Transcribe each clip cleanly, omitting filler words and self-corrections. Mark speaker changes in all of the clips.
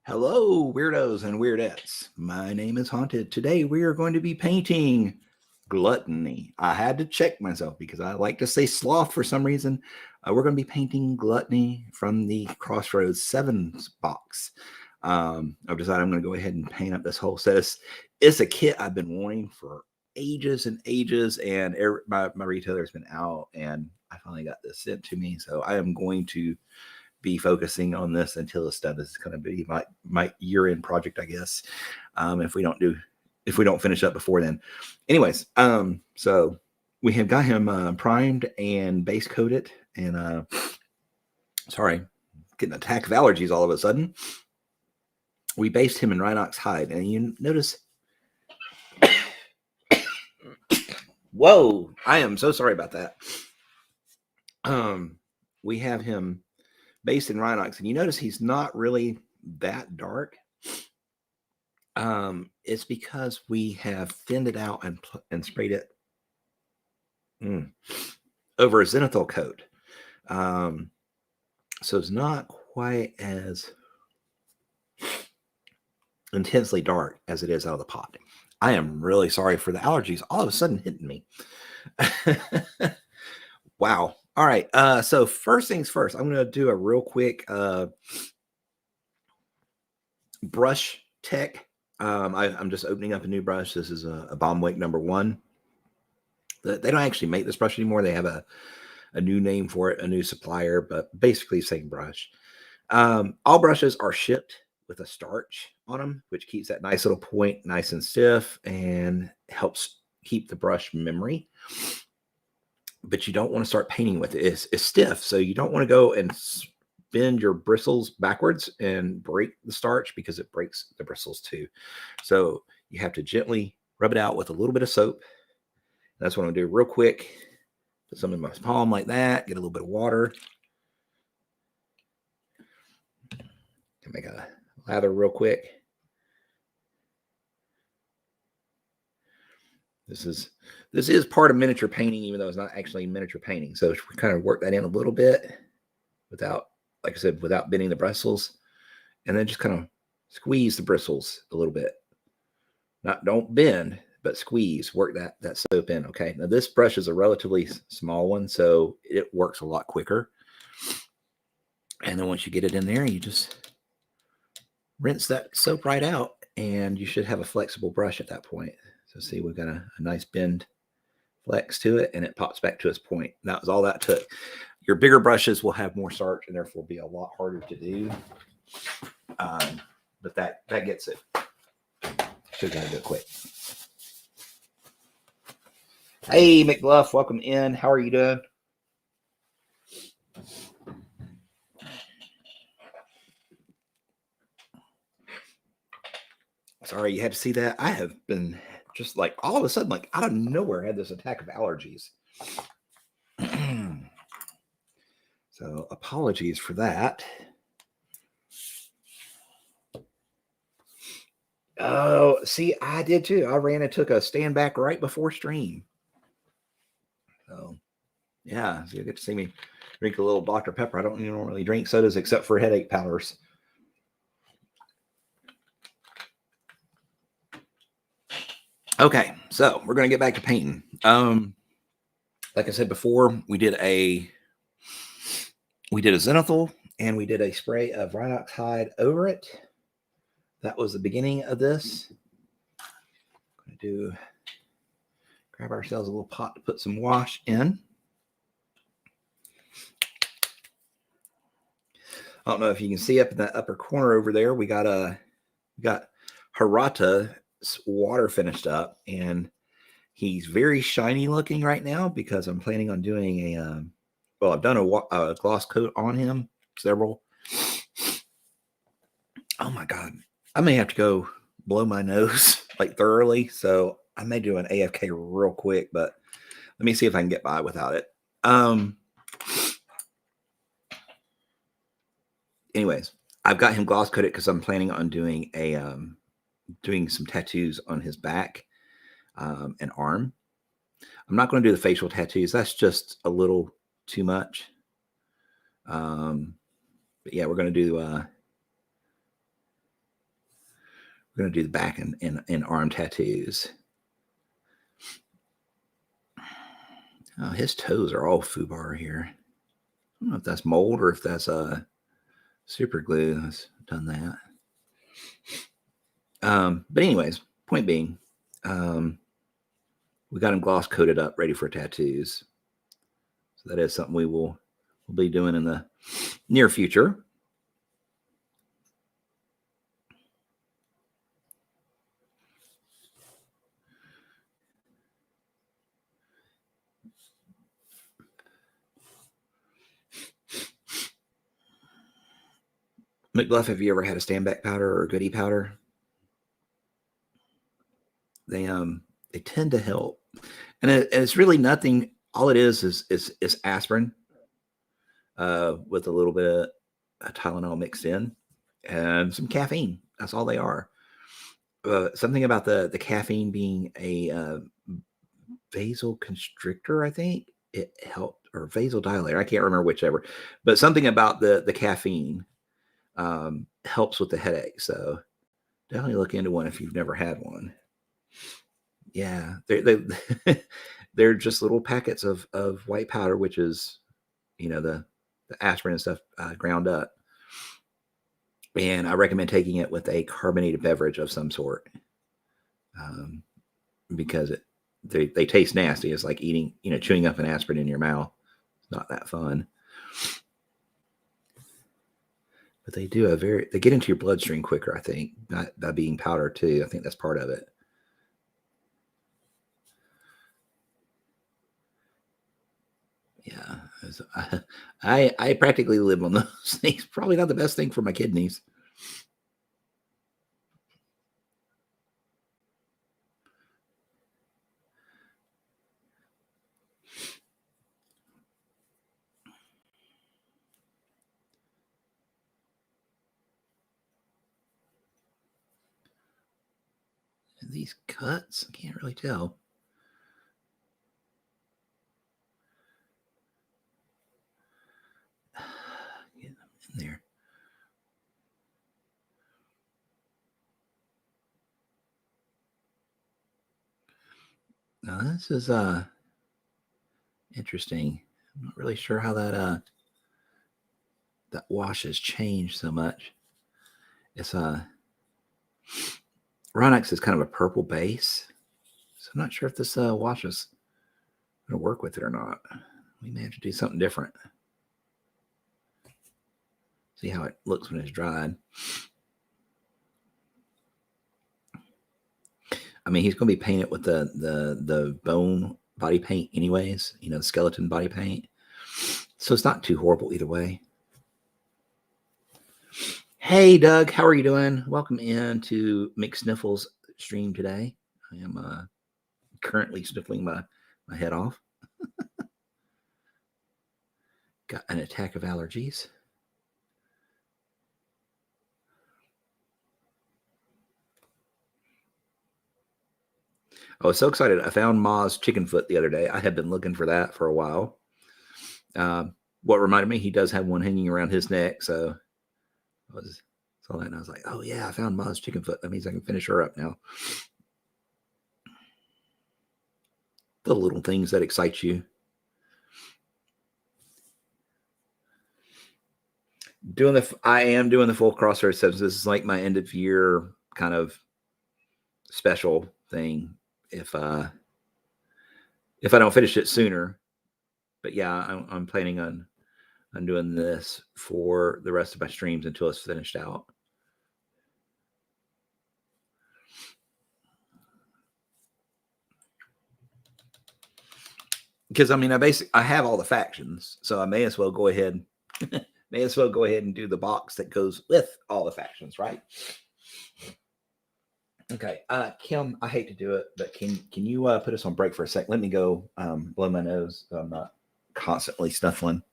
Speaker 1: Hello, weirdos and weirdettes. My name is Haunted. Today we are going to be painting Gluttony. I had to check myself because I like to say sloth for some reason. We're going to be painting Gluttony from the Crossroads 7 box. I've decided I'm going to go ahead and paint up this whole set. It's a kit I've been wanting for ages and ages, and my retailer's been out, and I finally got this sent to me. So I am going to be focusing on this until it's done. This is going to be my year-end project, I guess. If we don't finish up before then. Anyways, so we have got him primed and base coated, and sorry, getting an attack of allergies all of a sudden. We based him in Rhinox hide, and you notice. Whoa! I am so sorry about that. We have him based in Rhinox, and you notice he's not really that dark. It's because we have thinned it out and sprayed it over a zenithal coat. So it's not quite as intensely dark as it is out of the pot. I am really sorry for the allergies all of a sudden hitting me. Wow. All right. So first things first, I'm going to do a real quick brush tech. I'm just opening up a new brush. This is a Bomb Wake #1. They don't actually make this brush anymore. They have a new name for it, a new supplier, but basically same brush. All brushes are shipped with a starch on them, which keeps that nice little point nice and stiff and helps keep the brush memory. But you don't want to start painting with it. It's stiff, so you don't want to go and bend your bristles backwards and break the starch because it breaks the bristles too. So you have to gently rub it out with a little bit of soap. That's what I'm gonna do real quick. Put some in my palm like that, get a little bit of water. Can make a lather real quick. This is part of miniature painting, even though it's not actually miniature painting. So we kind of work that in a little bit without, like I said, without bending the bristles, and then just kind of squeeze the bristles a little bit. Don't bend, but squeeze. Work that soap in. Okay. Now this brush is a relatively small one, so it works a lot quicker. And then once you get it in there, you just rinse that soap right out, and you should have a flexible brush at that point. So see, we've got a nice bend flex to it, and it pops back to its point. That was all that took. Your bigger brushes will have more starch and therefore be a lot harder to do. But that gets it. Should gotta do it quick. Hey, McBluff, welcome in. How are you doing? Sorry you had to see that. I have been just like all of a sudden, like out of nowhere, had this attack of allergies. So apologies for that. Oh, see, I did too. I ran and took a stand back right before stream. So yeah, so you get to see me drink a little Dr. Pepper. I don't normally drink sodas except for headache powders. Okay, so we're going to get back to painting. Like I said before, we did a zenithal, and we did a spray of Rhinox hide over it. That was the beginning of this. I'm going to grab ourselves a little pot to put some wash in. I don't know if you can see up in that upper corner over there, we got Harata's water finished up, and he's very shiny looking right now because I'm planning on doing I've done a gloss coat on him, several. Oh my God. I may have to go blow my nose like thoroughly. So I may do an AFK real quick, but let me see if I can get by without it. Anyways, I've got him gloss coated because I'm planning on doing doing some tattoos on his back and arm. I'm not going to do the facial tattoos. That's just a little too much. But yeah, we're going to do the back and arm tattoos. Oh, his toes are all foobar here. I don't know if that's mold or if that's super glue that's done that. But anyways, point being, we got him gloss coated up, ready for tattoos. So that is something we'll be doing in the near future. McBluff, have you ever had a standback powder or a goodie powder? They tend to help, and it's really nothing. All it is aspirin with a little bit of Tylenol mixed in and some caffeine. That's all they are. Something about the caffeine being a vasoconstrictor, I think it helped, or vasodilator. I can't remember whichever, but something about the caffeine helps with the headache. So definitely look into one if you've never had one. Yeah, they're just little packets of white powder, which is, the aspirin and stuff ground up. And I recommend taking it with a carbonated beverage of some sort, because they taste nasty. It's like eating, chewing up an aspirin in your mouth. It's not that fun. But they get into your bloodstream quicker, I think, by being powder too. I think that's part of it. Yeah, because I practically live on those things. Probably not the best thing for my kidneys. And these cuts, I can't really tell. Get them in there. Now this is interesting. I'm not really sure how that wash has changed so much. It's Ronix is kind of a purple base, so I'm not sure if this wash is going to work with it or not. We may have to do something different. See how it looks when it's dried. I mean, he's going to be painted with the bone body paint anyways, you know, the skeleton body paint. So it's not too horrible either way. Hey, Doug, how are you doing? Welcome in to McSniffles stream today. I am currently sniffling my head off. Got an attack of allergies. I was so excited. I found Ma's chicken foot the other day. I had been looking for that for a while. What reminded me, he does have one hanging around his neck. So I saw that and I was like, oh yeah, I found Ma's chicken foot. That means I can finish her up now. The little things that excite you. I am doing the full Crossroads Seven. This is like my end of year kind of special thing. If I don't finish it sooner, but yeah, I'm planning on doing this for the rest of my streams until it's finished out. Because I mean, I have all the factions, so I may as well go ahead and do the box that goes with all the factions, right? Okay, Kim, I hate to do it, but can you put us on break for a sec? Let me go blow my nose so I'm not constantly snuffling.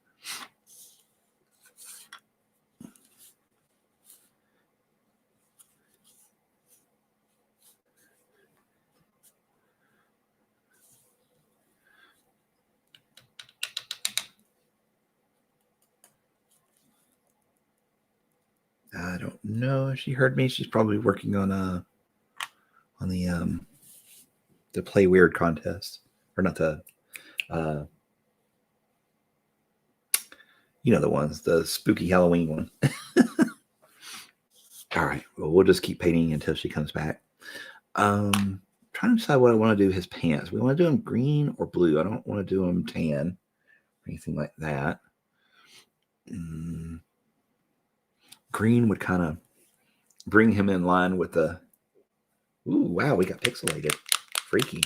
Speaker 1: I don't know if she heard me. She's probably working on the Play Wyrd contest, or not the you know, the ones, the spooky Halloween one. All right, well, we'll just keep painting until she comes back. Trying to decide what I want to do his pants. We want to do them green or blue. I don't want to do them tan or anything like that. Green would kind of bring him in line with the... Ooh, wow, we got pixelated. Freaky.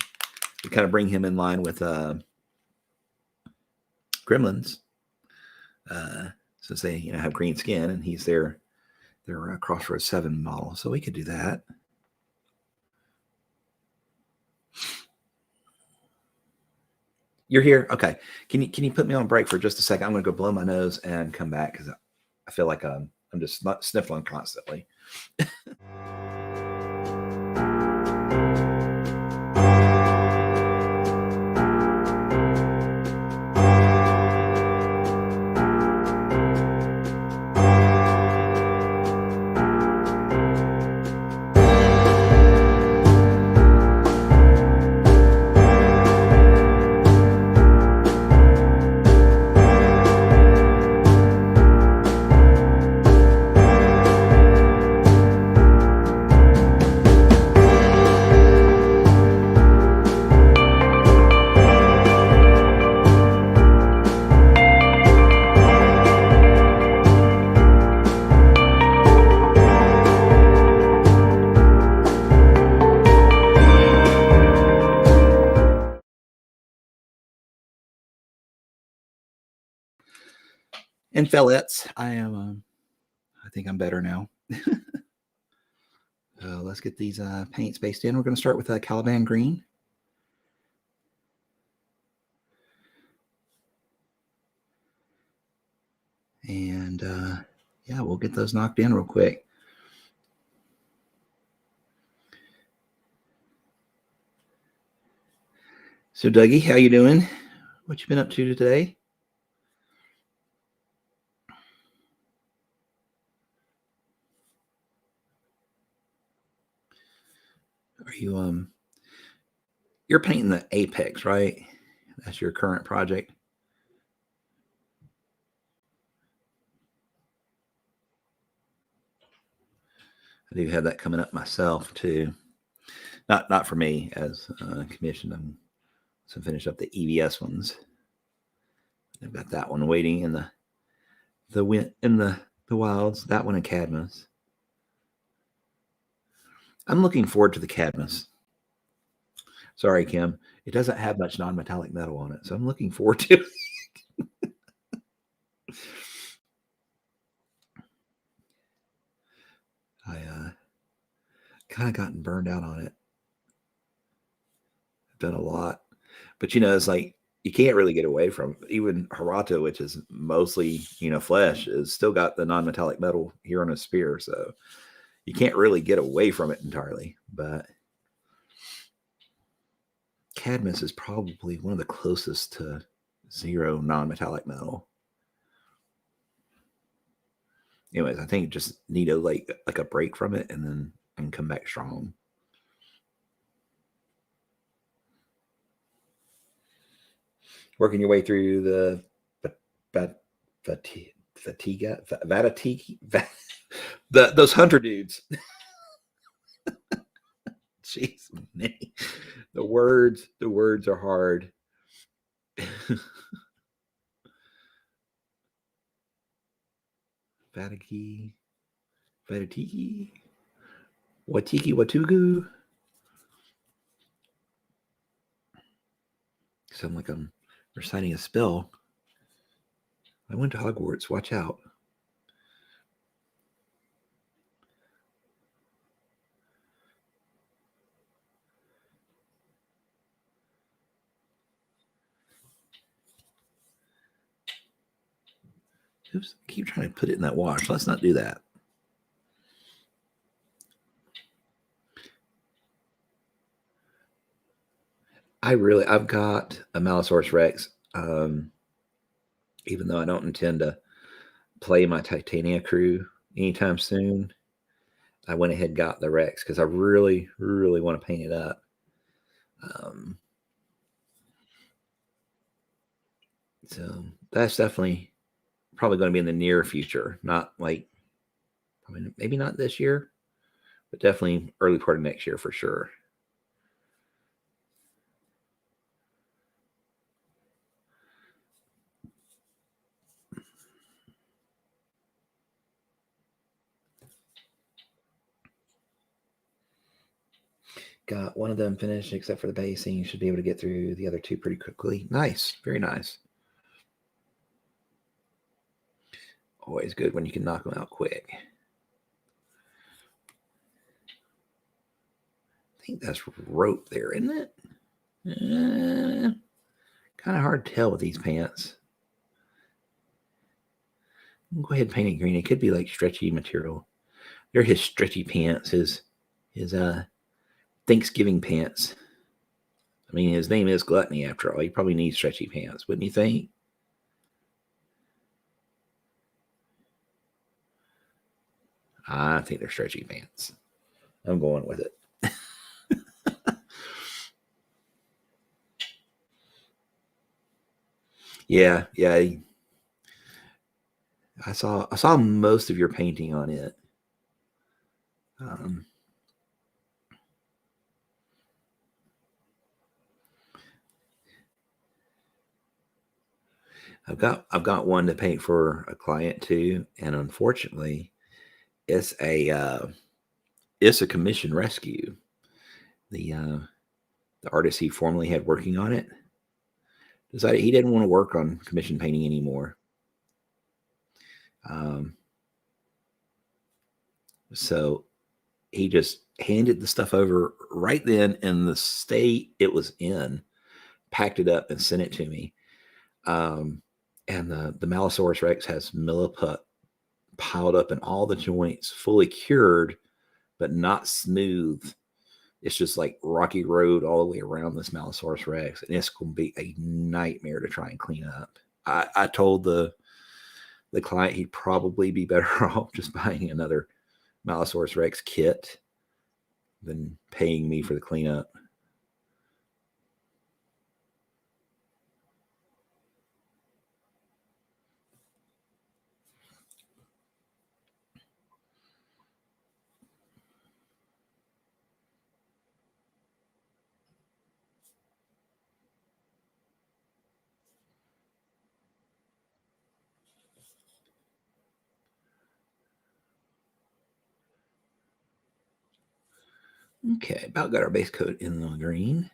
Speaker 1: We kind of bring him in line with Gremlins. Since they have green skin and he's their Crossroads 7 model. So we could do that. You're here? Okay. Can you put me on break for just a second? I'm going to go blow my nose and come back because I feel like I'm just sniffling constantly. and fillets. I think I'm better now. Let's get these paints based in. We're going to start with Caliban green. And yeah, we'll get those knocked in real quick. So Dougie, how you doing? What you been up to today? Are you you're painting the apex, right? That's your current project. I do have that coming up myself too. Not for me as commissioned. I'm to finish up the EVS ones. I've got that one waiting in the wilds. That one in Cadmus. I'm looking forward to the Cadmus. Sorry, Kim. It doesn't have much non-metallic metal on it, so I'm looking forward to it. I kind of gotten burned out on it. I've done a lot, but it's like you can't really get away from it. Even Harata, which is mostly flesh, is still got the non-metallic metal here on a spear, so you can't really get away from it entirely. But Cadmus is probably one of the closest to zero non-metallic metal. Anyways, I think just need a like a break from it and come back strong. Working your way through the those hunter dudes. Jeez, the words are hard. Vatiki, Watiki, Watugu. Sound like I'm reciting a spell. I went to Hogwarts. Watch out. Oops, I keep trying to put it in that wash. Let's not do that. I've got a Malosaurus Rex. Even though I don't intend to play my Titania crew anytime soon, I went ahead and got the Rex because I really, really want to paint it up. So that's definitely probably going to be in the near future. Not like, maybe not this year, but definitely early part of next year for sure. Got one of them finished except for the basing. You should be able to get through the other two pretty quickly. Nice. Very nice. Always good when you can knock them out quick. I think that's rope there, isn't it? Kind of hard to tell with these pants. Go ahead and paint it green. It could be like stretchy material. They're his stretchy pants, his Thanksgiving pants. I mean, his name is Gluttony after all. He probably needs stretchy pants, wouldn't you think? I think they're stretchy pants. I'm going with it. Yeah. I saw most of your painting on it. I've got one to paint for a client too, and unfortunately, it's a commission rescue. The artist he formerly had working on it decided he didn't want to work on commission painting anymore. So he just handed the stuff over right then in the state it was in, packed it up and sent it to me. And the Malosaurus Rex has milliput piled up in all the joints, fully cured, but not smooth. It's just like rocky road all the way around this Malosaurus Rex, and it's going to be a nightmare to try and clean up. I told the client he'd probably be better off just buying another Malosaurus Rex kit than paying me for the cleanup. Okay, about got our base coat in the green.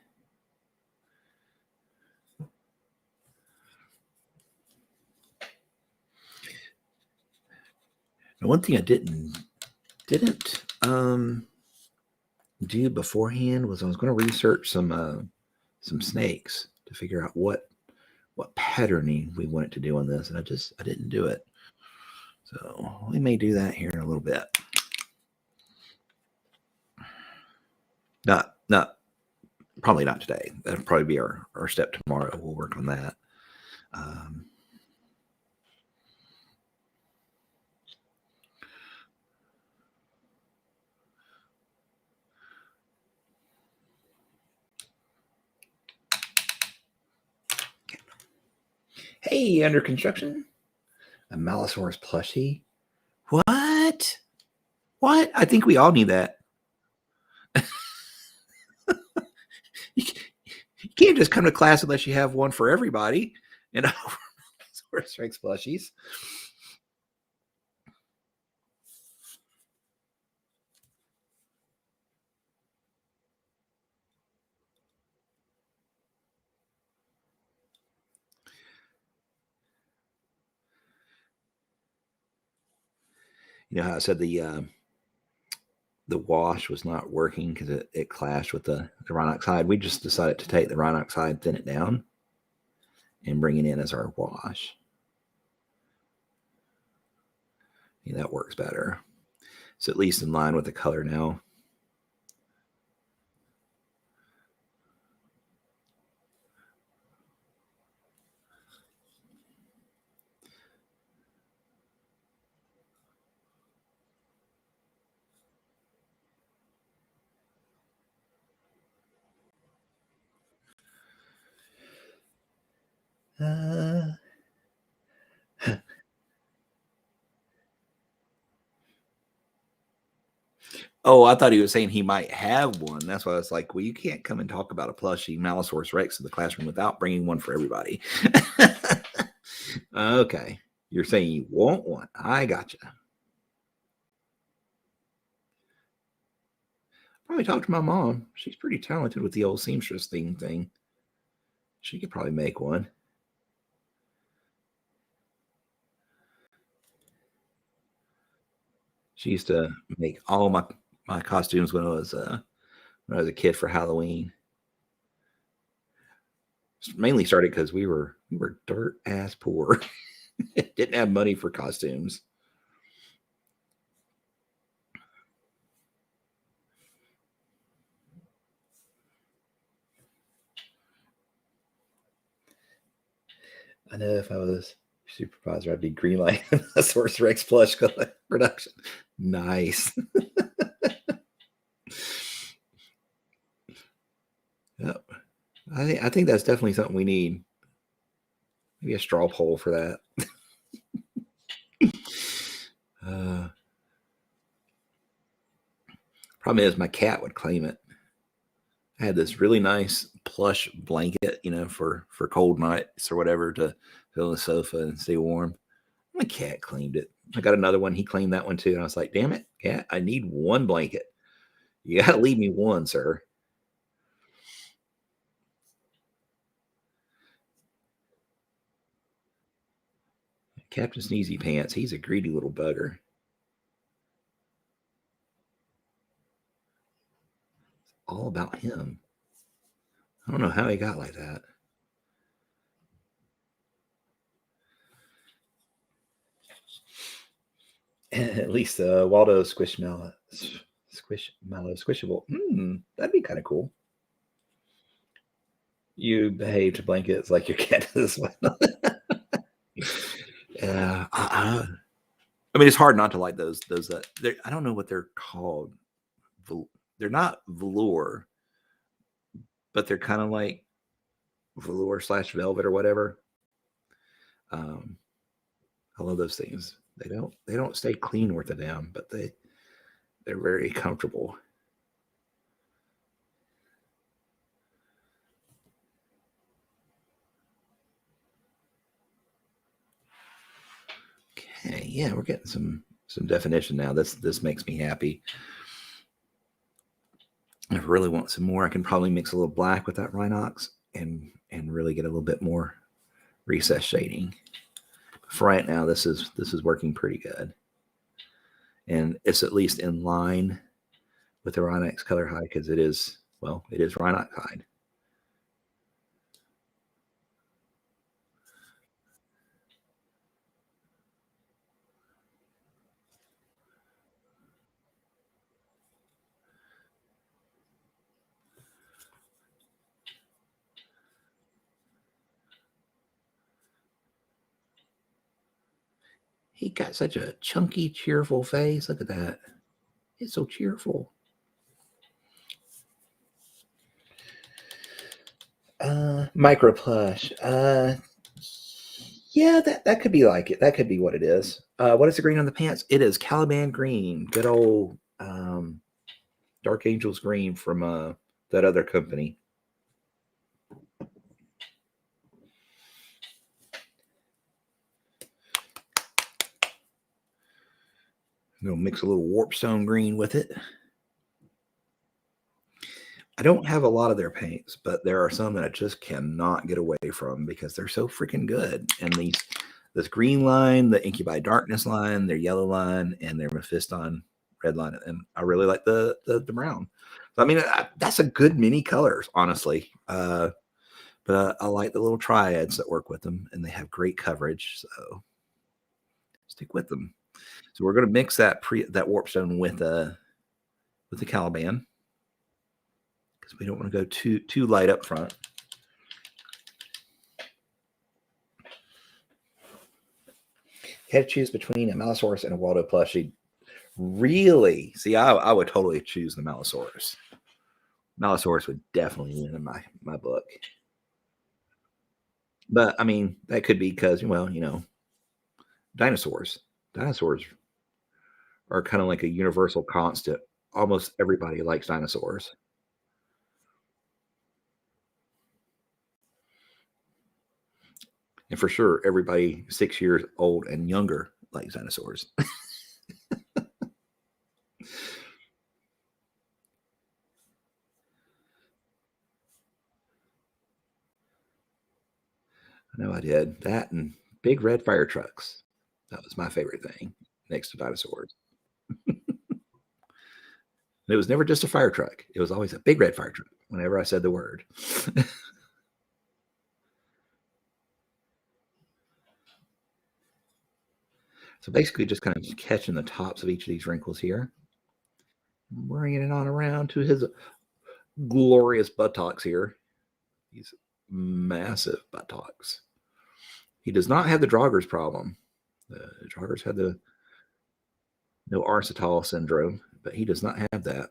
Speaker 1: And one thing I didn't do beforehand was I was going to research some snakes to figure out what patterning we wanted to do on this, and I didn't do it. So we may do that here in a little bit. Not probably not today. That'll probably be our step tomorrow. We'll work on that. Hey, under construction, a Malosaurus plushie. What? What? I think we all need that. You can't just come to class unless you have one for everybody. You know, Malosaurus Rex plushies. You know how I said the wash was not working because it clashed with the Rhinox hide. We just decided to take the Rhinox hide, thin it down, and bring it in as our wash. Yeah, that works better. It's at least in line with the color now. Oh, I thought he was saying he might have one. That's why I was like, well, you can't come and talk about a plushie Malosaurus Rex in the classroom without bringing one for everybody. Okay. You're saying you want one. I gotcha. Probably talk to my mom. She's pretty talented with the old seamstress thing. She could probably make one. She used to make all my costumes when I was a kid for Halloween. Mainly started because we were dirt ass poor. Didn't have money for costumes. I know if I was supervisor, I'd be green light a Source Rex plush production. Nice. Yep. I think that's definitely something we need. Maybe a straw poll for that. Problem is, my cat would claim it. I had this really nice plush blanket, for cold nights or whatever to fill the sofa and stay warm. My cat claimed it. I got another one. He claimed that one too. And I was like, damn it, cat, I need one blanket. You got to leave me one, sir. Captain Sneezy Pants. He's a greedy little bugger. All about him. I don't know how he got like that. At least Waldo Squishmallow Squishable. That'd be kind of cool. You behave to blankets like your cat does. Yeah, I mean, it's hard not to like those. I don't know what they're called. They're not velour, but they're kind of like velour / velvet or whatever. I love those things. They don't stay clean worth a damn, but they're very comfortable. Okay, yeah, we're getting some definition now. This makes me happy. If I really want some more, I can probably mix a little black with that Rhinox and really get a little bit more recess shading. For right now, this is working pretty good, and it's at least in line with the Rhinox color hide because it is Rhinox hide. He got such a chunky, cheerful face. Look at that. It's so cheerful. Micro plush. Yeah, that could be like it. That could be what it is. What is the green on the pants? It is Caliban green. Good old Dark Angels green from that other company. I'm gonna mix a little warpstone green with it. I don't have a lot of their paints, but there are some that I just cannot get away from because they're so freaking good. And this green line, the Incubi Darkness line, their yellow line, and their Mephiston red line, and I really like the brown. So, I mean, that's a good mini colors, honestly. But I like the little triads that work with them, and they have great coverage. So stick with them. So we're going to mix that warpstone with the Caliban because we don't want to go too light up front. You had to choose between a Malisaurus and a Waldo plushie. Really? See, I would totally choose the Malisaurus. Malisaurus would definitely win in my book. But I mean, that could be because, well, dinosaurs. Dinosaurs are kind of like a universal constant. Almost everybody likes dinosaurs. And for sure, everybody 6 years old and younger likes dinosaurs. I know I did. That and big red fire trucks. That was my favorite thing next to dinosaurs. It was never just a fire truck. It was always a big red fire truck whenever I said the word. So basically just kind of catching the tops of each of these wrinkles here. Bringing it on around to his glorious buttocks here. These massive buttocks. He does not have the Draugrs problem. The Draugrs had the no Arcetal syndrome, but he does not have that.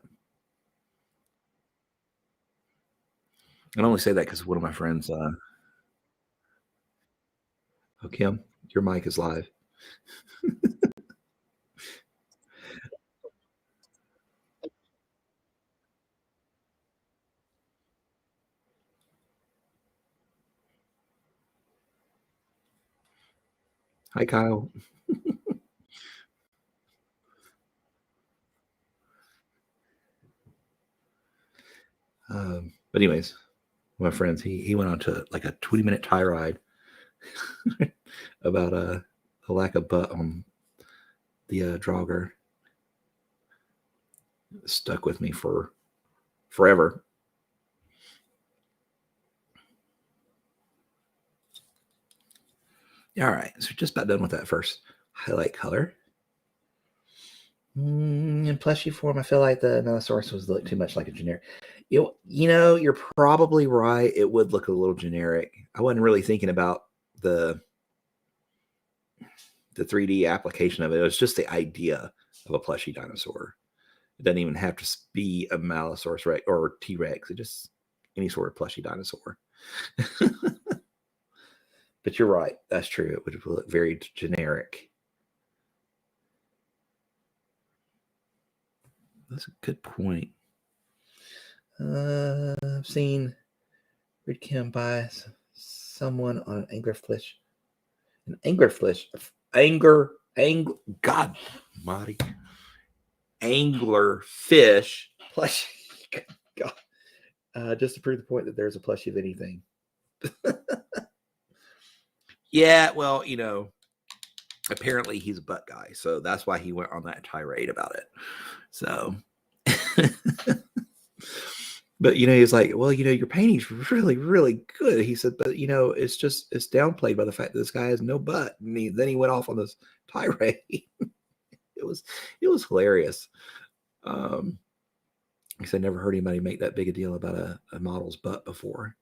Speaker 1: I only say that because one of my friends, oh, Kim, your mic is live. Hi, Kyle. But anyways, my friends, he went on to like a 20-minute tirade about the lack of butt on the Draugr stuck with me for forever. All right, so we're just about done with that first highlight color. In plushy form, I feel like the Melisaurus was look too much like a generic. You know, you're probably right. It would look a little generic. I wasn't really thinking about the 3D application of it. It was just the idea of a plushy dinosaur. It doesn't even have to be a Melisaurus Rex or T-Rex. It just any sort of plushy dinosaur. But you're right. That's true. It would look very generic. That's a good point. I've seen Wyrd Kim by someone on an anglerfish. An anglerfish. God, Marty. Anglerfish plushie. God. Just to prove the point that there's a plushie of anything. Yeah, well, you know, apparently he's a butt guy, so that's why he went on that tirade about it. So, but you know, he's like, well, you know, your painting's really, really good. He said, but you know, it's downplayed by the fact that this guy has no butt. And then he went off on this tirade. It was hilarious. Because I never heard anybody make that big a deal about a model's butt before.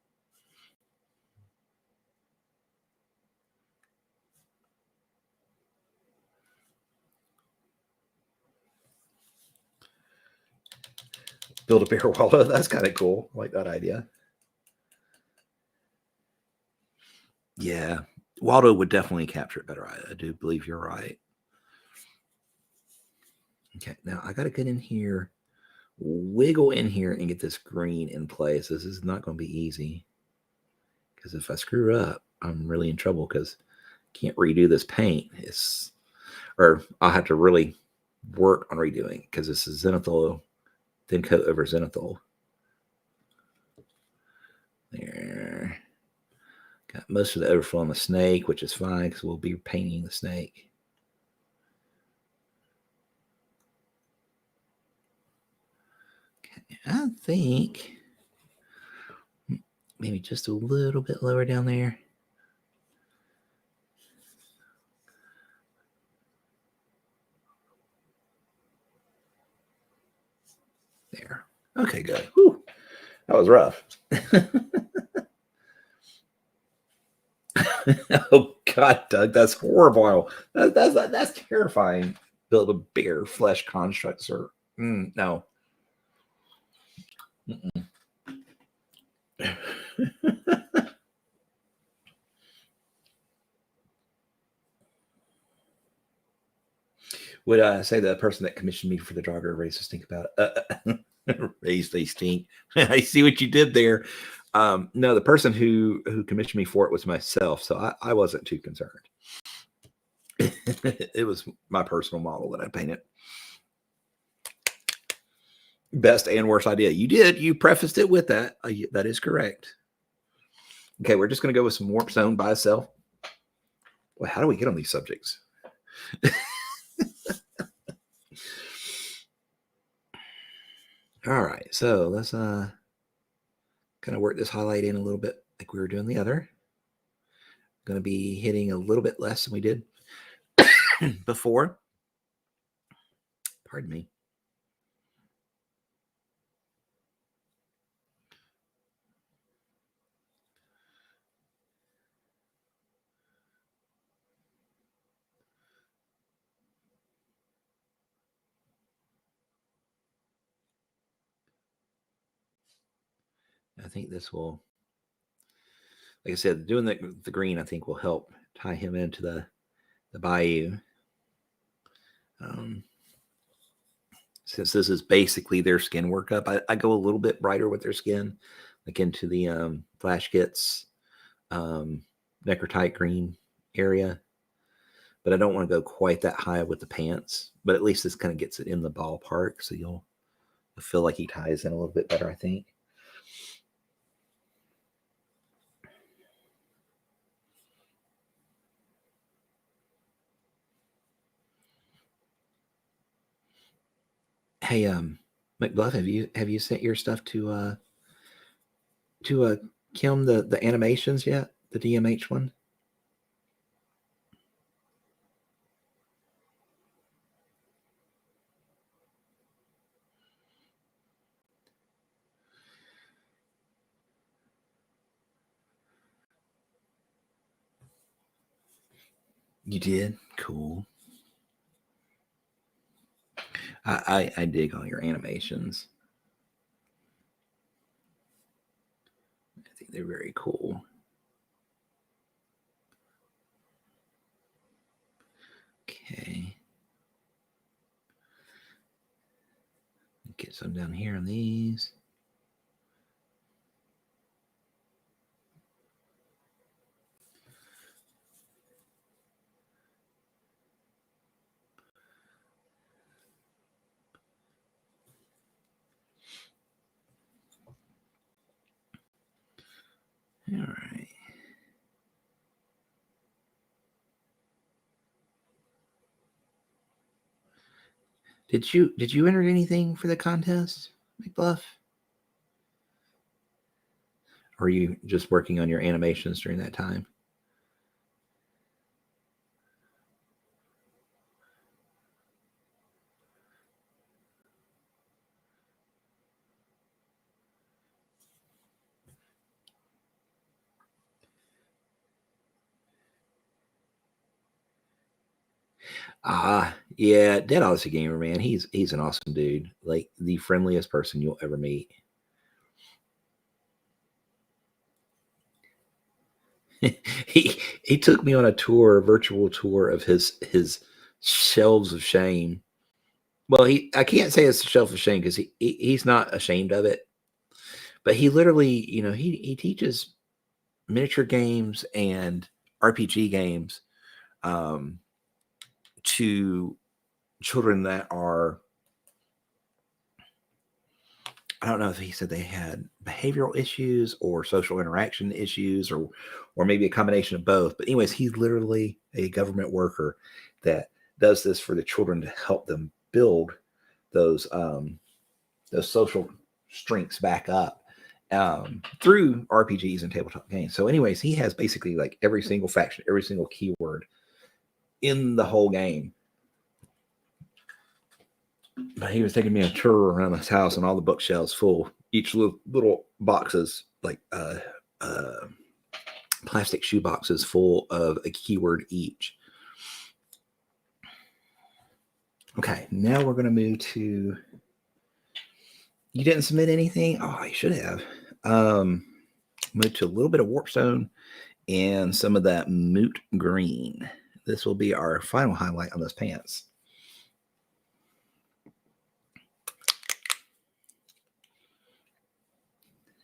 Speaker 1: Build a bear Waldo. That's kind of cool. I like that idea. Yeah, Waldo would definitely capture it better. I do believe you're right. Okay, now I got to get in here, wiggle in here, and get this green in place. This is not going to be easy. Because if I screw up, I'm really in trouble because I can't redo this paint. Or I'll have to really work on redoing because this is zenithal, thin coat over zenithal. There. Got most of the overflow on the snake, which is fine because we'll be painting the snake. Okay, I think maybe just a little bit lower down there. There. Okay, good. Whew. That was rough. Oh God, Doug, that's horrible. That's terrifying. Build a bear flesh construct, sir. No. Would I say the person that commissioned me for the Draugr races think about it? Raise they stink. I see what you did there. No, the person who commissioned me for it was myself, so I wasn't too concerned. It was my personal model that I painted. Best and worst idea. You did. You prefaced it with that. That is correct. Okay, we're just going to go with some warp zone by itself. Well, how do we get on these subjects? All right, so let's kind of work this highlight in a little bit like we were doing the other. Going to be hitting a little bit less than we did before. Pardon me. I think this will, like I said, doing the green, I think will help tie him into the bayou. Since this is basically their skin workup, I go a little bit brighter with their skin, like into the Flash Kits necrotite green area. But I don't want to go quite that high with the pants. But at least this kind of gets it in the ballpark, so you'll feel like he ties in a little bit better, I think. Hey, McBluff, have you sent your stuff to Kim the animations yet? The DMH one? You did? Cool. I dig all your animations. I think they're very cool. Okay. Get some down here on these. All right. Did you enter anything for the contest, McBluff? Or are you just working on your animations during that time? Yeah, Dead Odyssey Gamer, man. He's an awesome dude. Like the friendliest person you'll ever meet. he took me on a tour, a virtual tour of his shelves of shame. Well, I can't say it's a shelf of shame because he's not ashamed of it, but he literally, he teaches miniature games and RPG games to children that are, I don't know if he said they had behavioral issues or social interaction issues or maybe a combination of both. But anyways, he's literally a government worker that does this for the children to help them build those social strengths back up through RPGs and tabletop games. So anyways, he has basically like every single faction, every single keyword in the whole game. But he was taking me a tour around his house and all the bookshelves full, each little boxes, like plastic shoe boxes full of a keyword each. Okay, now we're going to move to. You didn't submit anything? Oh, you should have. Move to a little bit of warpstone and some of that moot green. This will be our final highlight on those pants.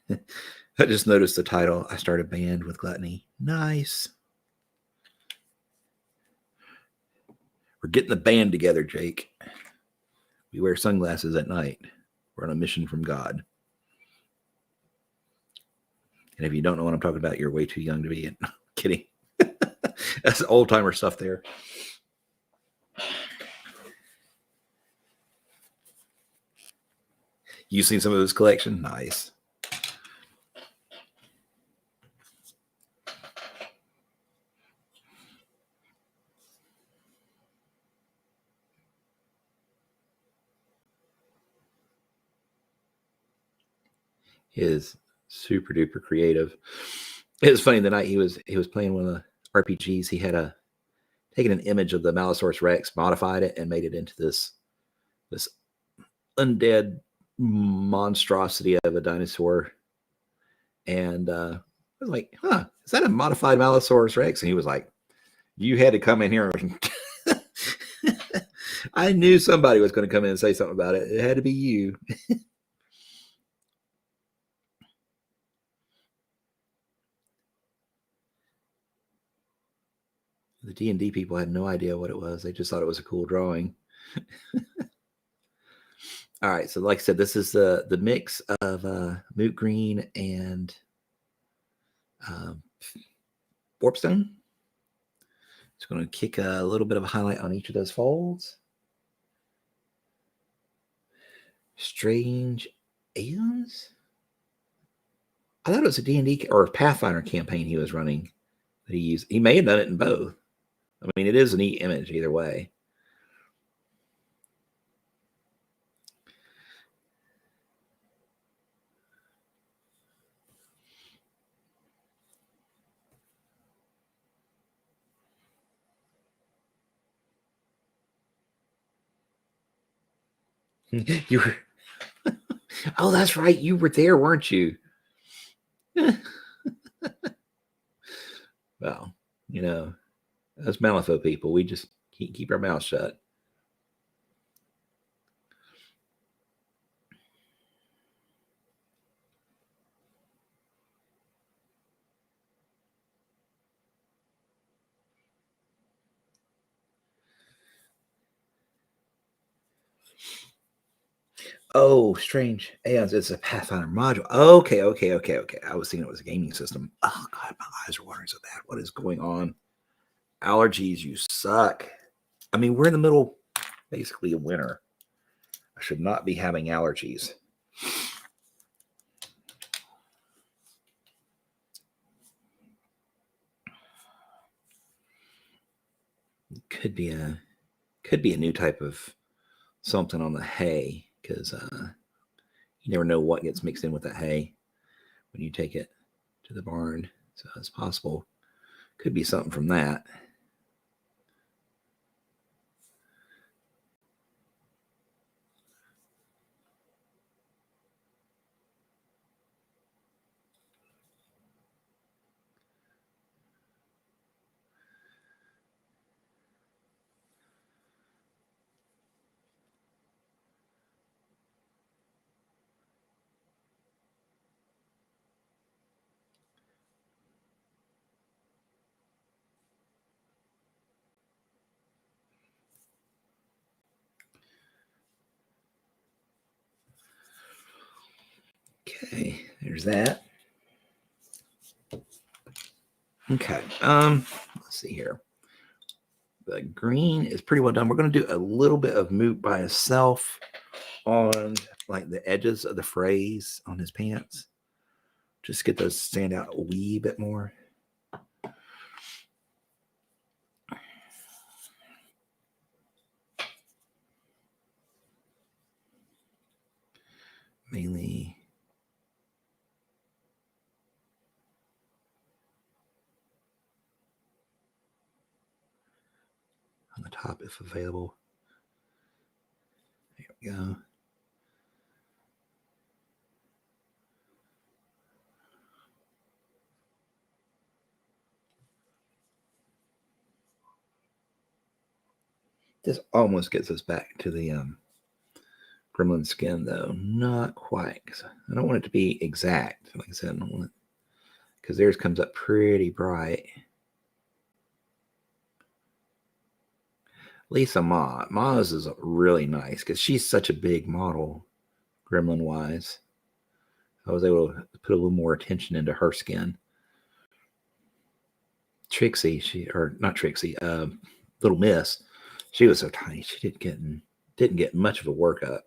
Speaker 1: I just noticed the title. I started band with Gluttony. Nice. We're getting the band together, Jake. We wear sunglasses at night. We're on a mission from God. And if you don't know what I'm talking about, you're way too young to be it. Kidding. That's old timer stuff there. You seen some of his collection? Nice. He is super duper creative. It was funny the night he was playing one of the RPGs. He had taken an image of the Malosaurus Rex, modified it, and made it into this undead monstrosity of a dinosaur. And I was like, "Huh, is that a modified Malosaurus Rex?" And he was like, "You had to come in here." I knew somebody was going to come in and say something about it. It had to be you. The D&D people had no idea what it was. They just thought it was a cool drawing. All right, so like I said, this is the mix of moot green and warpstone. Just going to kick a little bit of a highlight on each of those folds. Strange Aliens? I thought it was a D&D or a Pathfinder campaign he was running that he used. He may have done it in both. I mean, it is a neat image either way. You were, oh, that's right. You were there, weren't you? Well, you know, us Malifaux people, we just keep our mouths shut. Oh, strange. Aeons, it's a Pathfinder module. Okay. I was thinking it was a gaming system. Oh God, my eyes are watering so bad. What is going on? Allergies, you suck. I mean, we're in the middle, basically, of winter. I should not be having allergies. Could be a new type of something on the hay because you never know what gets mixed in with that hay when you take it to the barn. So it's possible. Could be something from that. Okay, there's that. Okay, let's see here. The green is pretty well done. We're going to do a little bit of moot by itself on like the edges of the phrase on his pants. Just get those stand out a wee bit more. Mainly on the top if available. There we go. This almost gets us back to the gremlin skin, though. Not quite. Cause I don't want it to be exact. Like I said, I don't want it because theirs comes up pretty bright. Lisa Ma's is really nice because she's such a big model, gremlin wise. I was able to put a little more attention into her skin. Trixie, not Trixie, Little Miss, she was so tiny. She didn't get much of a workup.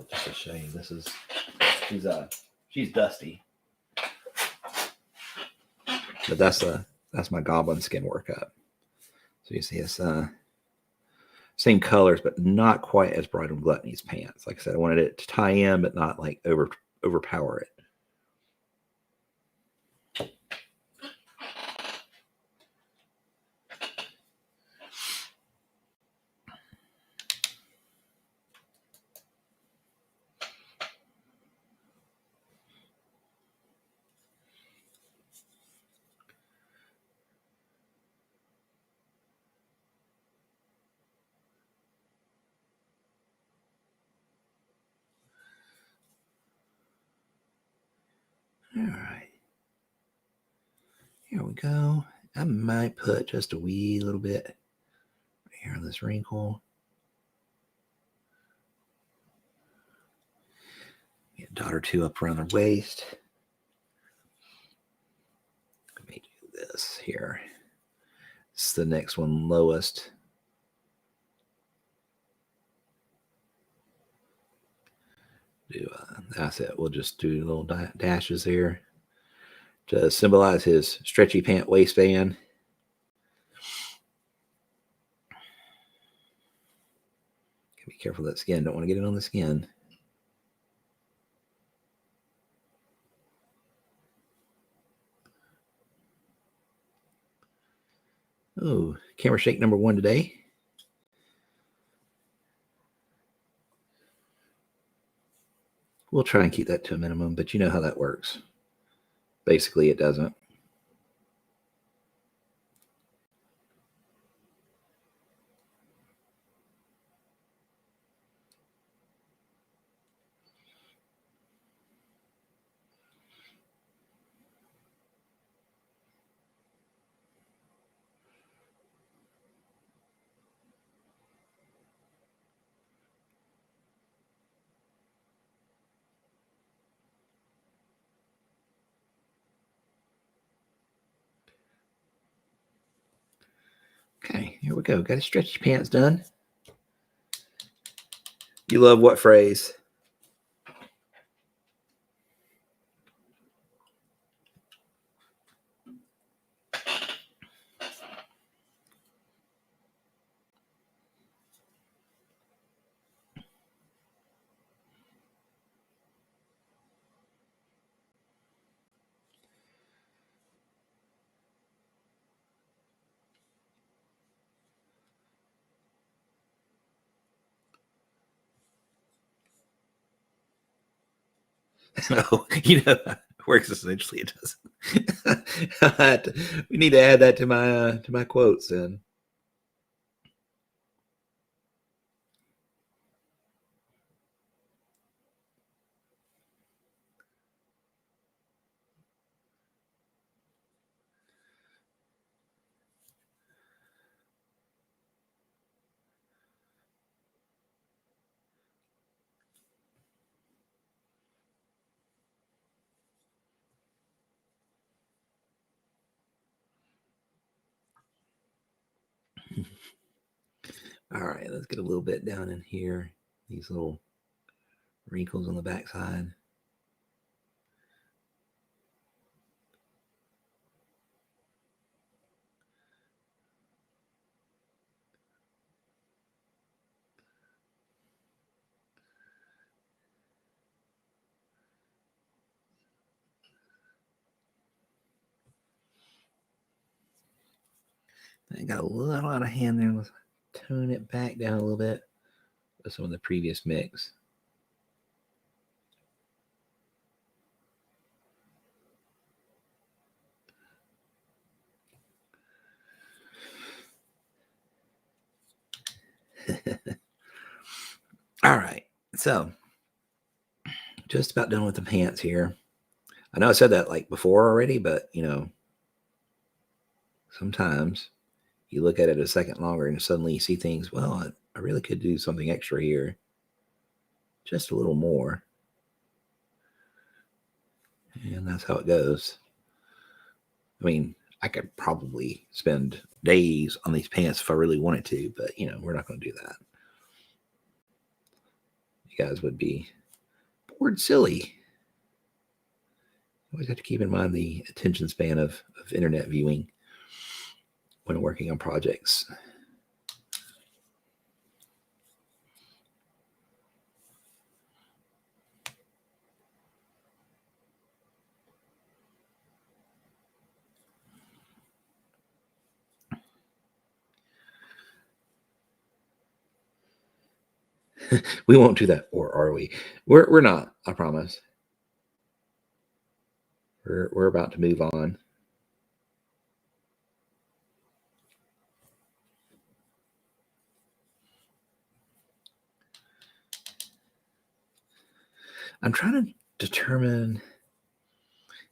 Speaker 1: Just to show you, she's dusty, but that's my goblin skin workup. So you see it's same colors, but not quite as bright on Gluttony's pants. Like I said, I wanted it to tie in, but not like overpower it. All There we go. I might put just a wee little bit here on this wrinkle. Get a dot or two up around the waist. Let me do this here. This is the next one lowest. That's it. We'll just do little dashes here to symbolize his stretchy pant waistband. Be careful of that skin. Don't want to get it on the skin. Oh, camera shake number 1 today. We'll try and keep that to a minimum, but you know how that works. Basically, it doesn't. Okay, here we go. Got his stretchy pants done. You love what phrase? No, you know, it works essentially. It doesn't. We need to add that to my quotes then. All right, let's get a little bit down in here. These little wrinkles on the backside. I got a little out of hand there. Let's tone it back down a little bit with some of the previous mix. All right, so just about done with the pants here. I know I said that like before already, but you know, sometimes you look at it a second longer and suddenly you see things, well, I really could do something extra here. Just a little more. And that's how it goes. I mean, I could probably spend days on these pants if I really wanted to, but you know, we're not going to do that. You guys would be bored silly. Always have to keep in mind the attention span of internet viewing when working on projects. We won't do that, or are we? We're not, I promise. We're about to move on. I'm trying to determine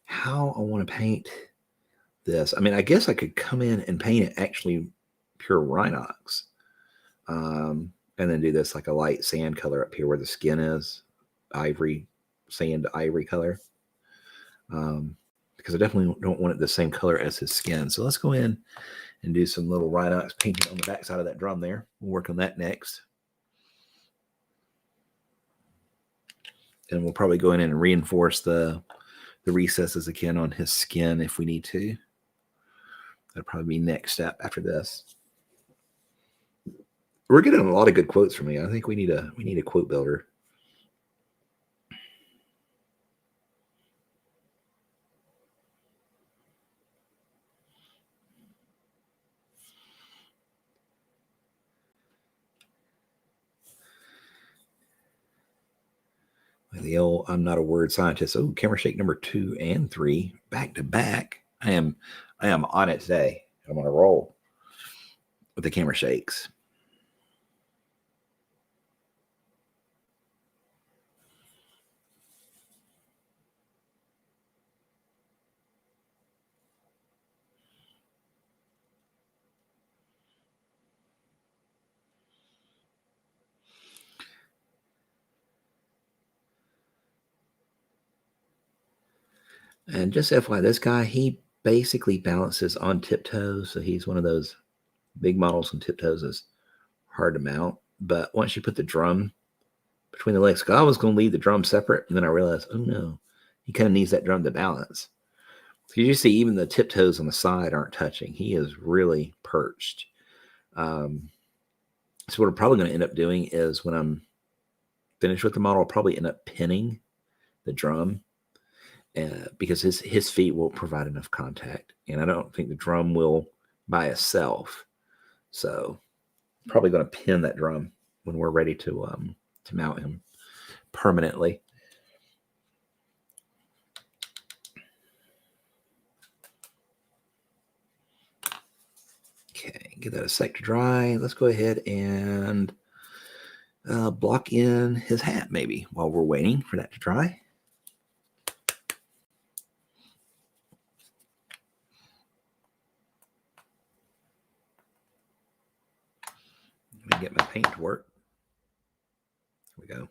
Speaker 1: how I want to paint this. I mean, I guess I could come in and paint it actually pure Rhinox. And then do this like a light sand color up here where the skin is, ivory, sand ivory color. Because I definitely don't want it the same color as his skin. So let's go in and do some little Rhinox painting on the back side of that drum there. We'll work on that next. And we'll probably go in and reinforce the recesses again on his skin if we need to. That'll probably be next step after this. We're getting a lot of good quotes from me. I think we need a quote builder. Like the old I'm not a word scientist. Oh, camera shake number 2 and 3 back to back. I am on it today. I'm on a roll with the camera shakes. And just FYI, this guy, he basically balances on tiptoes. So he's one of those big models on tiptoes is hard to mount. But once you put the drum between the legs, I was going to leave the drum separate. And then I realized, oh no, he kind of needs that drum to balance. So you see, even the tiptoes on the side aren't touching. He is really perched. So what I'm probably going to end up doing is when I'm finished with the model, I'll probably end up pinning the drum because his feet will provide enough contact. And I don't think the drum will by itself. So probably going to pin that drum when we're ready to mount him permanently. Okay, give that a sec to dry. Let's go ahead and block in his hat maybe while we're waiting for that to dry. Let me get my paint to work. Here we go.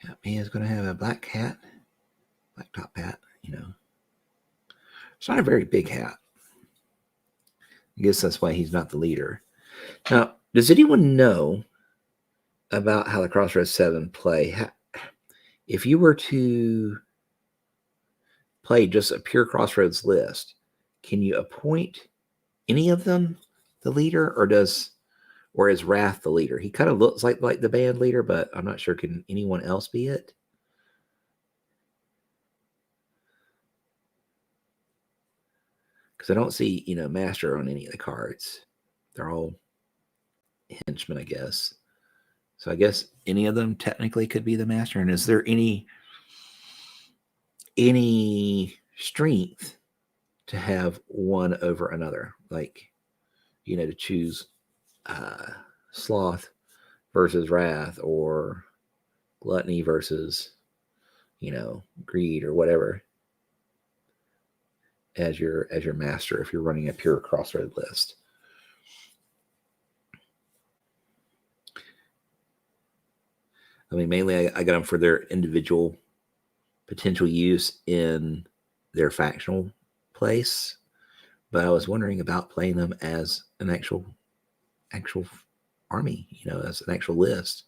Speaker 1: Yep, he is going to have a black hat, black top hat, you know. It's not a very big hat. I guess that's why he's not the leader. Now, does anyone know about how the Crossroads 7 play? If you were to play just a pure Crossroads list, can you appoint any of them the leader, or is Wrath the leader? He kind of looks like the band leader, but I'm not sure. Can anyone else be it? Because I don't see, Master on any of the cards. They're all henchmen, I guess. So I guess any of them technically could be the Master. And is there any strength to have one over another? Like, to choose Sloth versus Wrath, or Gluttony versus, Greed, or whatever, as your master if you're running a pure Crossroad list. I mean, mainly I got them for their individual potential use in their factional place, but I was wondering about playing them as an actual army, as an actual list.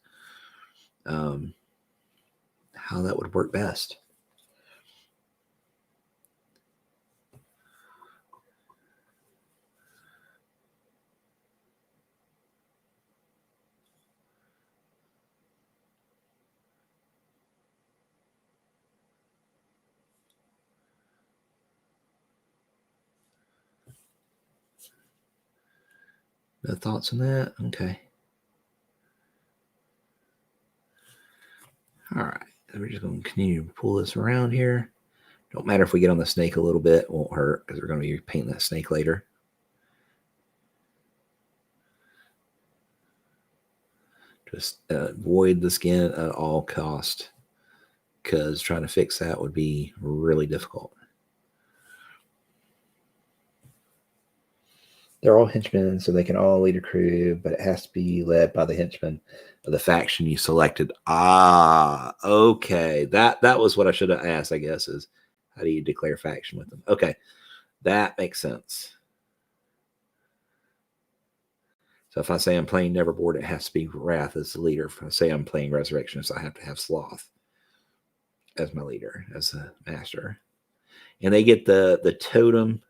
Speaker 1: How that would work best. No thoughts on that? Okay. All right. We're just going to continue to pull this around here. Don't matter if we get on the snake a little bit. It won't hurt because we're going to be painting that snake later. Just avoid the skin at all cost, because trying to fix that would be really difficult. They're all henchmen, so they can all lead a crew, but it has to be led by the henchmen of the faction you selected. Ah, okay. That was what I should have asked, I guess, is how do you declare faction with them? Okay, that makes sense. So if I say I'm playing Neverboard, it has to be Wrath as the leader. If I say I'm playing Resurrectionist, I have to have Sloth as my leader, as the master. And they get the totem,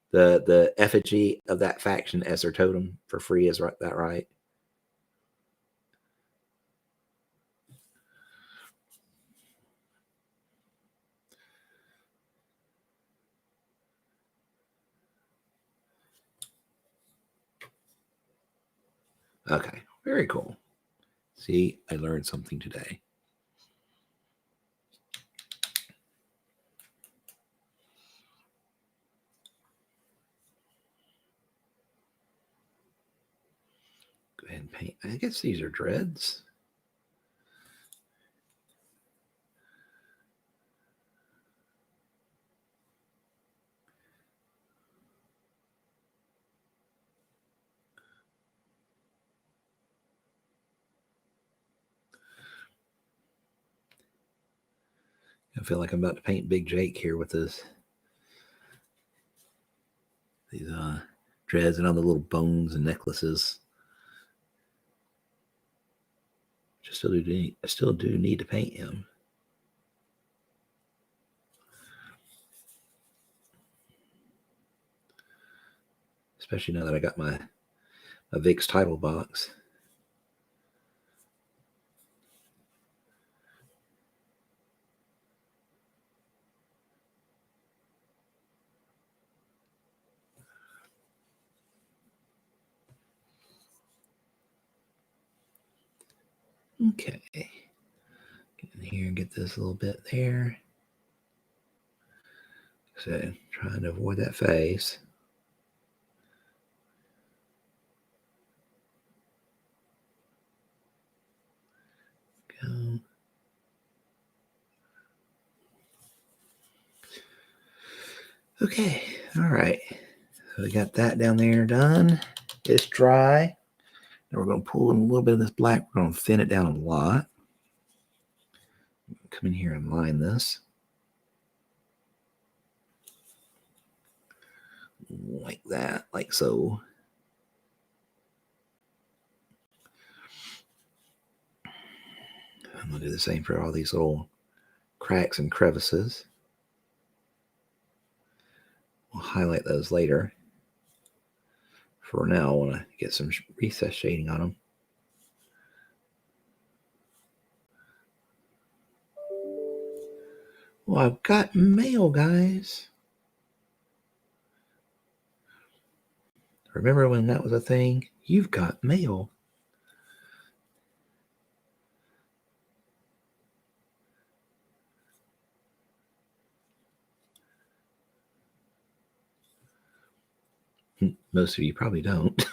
Speaker 1: the effigy of that faction as their totem for free. Is that right? Okay, very cool. See, I learned something today. Go ahead and paint. I guess these are dreads. I feel like I'm about to paint Big Jake here with these dreads and all the little bones and necklaces. I still do need to paint him. Especially now that I got my Vic's title box. Okay. Get in here and get this little bit there. So trying to avoid that face. Go. Okay, all right. So we got that down there done. It's dry. Now we're going to pull in a little bit of this black. We're going to thin it down a lot. Come in here and line this. Like that, like so. I'm going to do the same for all these little cracks and crevices. We'll highlight those later. For now, I want to get some recess shading on them. Well, I've got mail, guys. Remember when that was a thing? You've got mail. Most of you probably don't.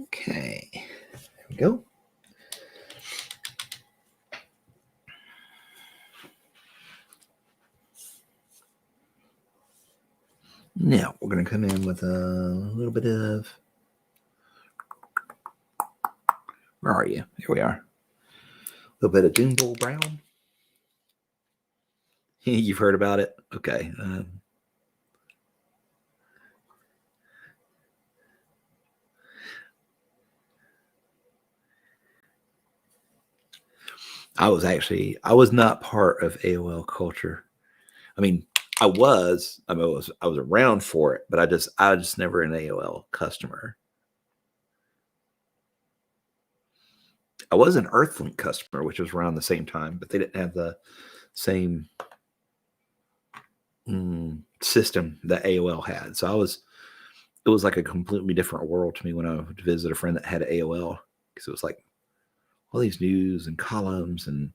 Speaker 1: Okay, there we go. Now we're going to come in with a little bit of, where are you? Here we are. A little bit of Doom Bowl Brown. You've heard about it? Okay. I was not part of AOL culture. I mean, I was around for it, but I was never an AOL customer. I was an Earthlink customer, which was around the same time, but they didn't have the same system that AOL had. So it was like a completely different world to me when I would visit a friend that had AOL, because it was like all these news and columns and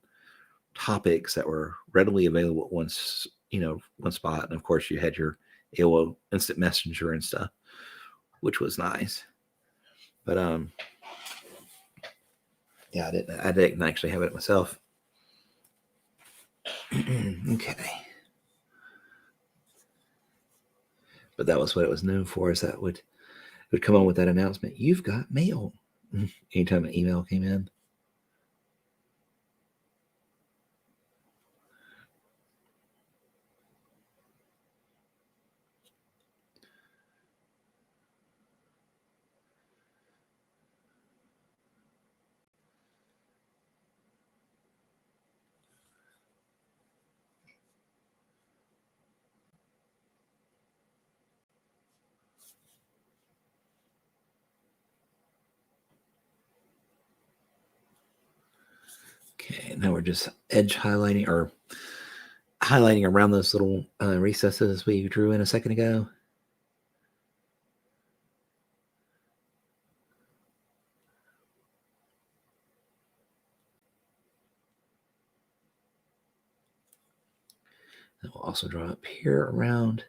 Speaker 1: topics that were readily available at once, one spot. And of course you had your AOL instant messenger and stuff, which was nice. But yeah, I didn't actually have it myself. Okay. But that was what it was known for, is that would come on with that announcement. You've got mail. Anytime an email came in. Okay, now we're just edge highlighting, or highlighting around those little recesses we drew in a second ago. And we'll also draw up here around